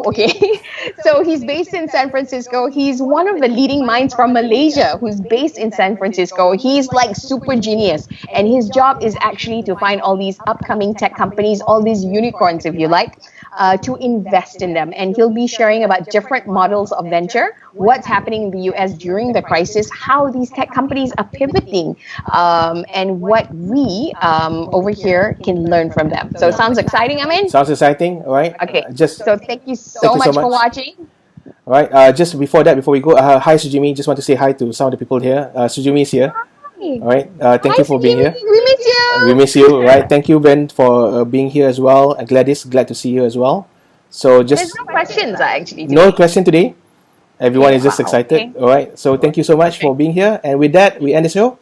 Okay. So he's based in San Francisco. He's one of the leading minds from Malaysia who's based in San Francisco. He's like super genius. And his job is actually to find all these upcoming tech companies, all these unicorns, if you like, to invest in them. And he'll be sharing about different models of venture, what's happening in the US during the crisis, how these tech companies are pivoting, and what we over here can learn from them. So sounds exciting, Amin? Sounds exciting. All right. Okay. Just So thank you so much for watching. all right. Just before we go, hi Sujimi. Just want to say hi to some of the people here. Sujimi is here. All right. Thank you for being here. We miss you. We miss you. Right. Thank you, Ben, for being here as well. And Gladys, glad to see you as well. So There's just no questions actually. no question today. Everyone is just Wow, excited. okay. All right. So thank you so much for being here. And with that, we end the show.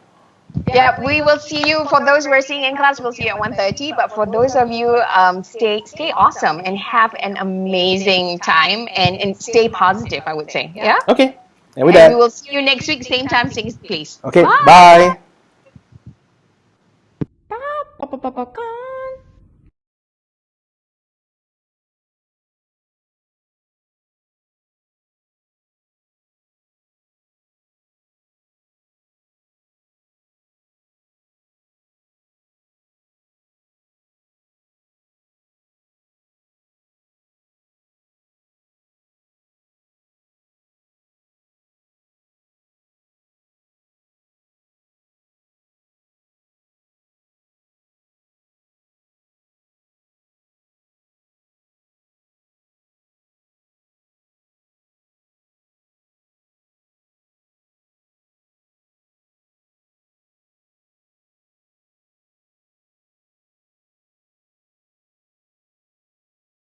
Yeah, we will see you. For those we're seeing in class, we'll see you at 1:30. But for those of you, stay awesome and have an amazing time and stay positive, I would say. Yeah? Okay. And with And we that, will see you next week, same time, same place. okay. Bye. Bye. Ba, ba, ba, ba, ba.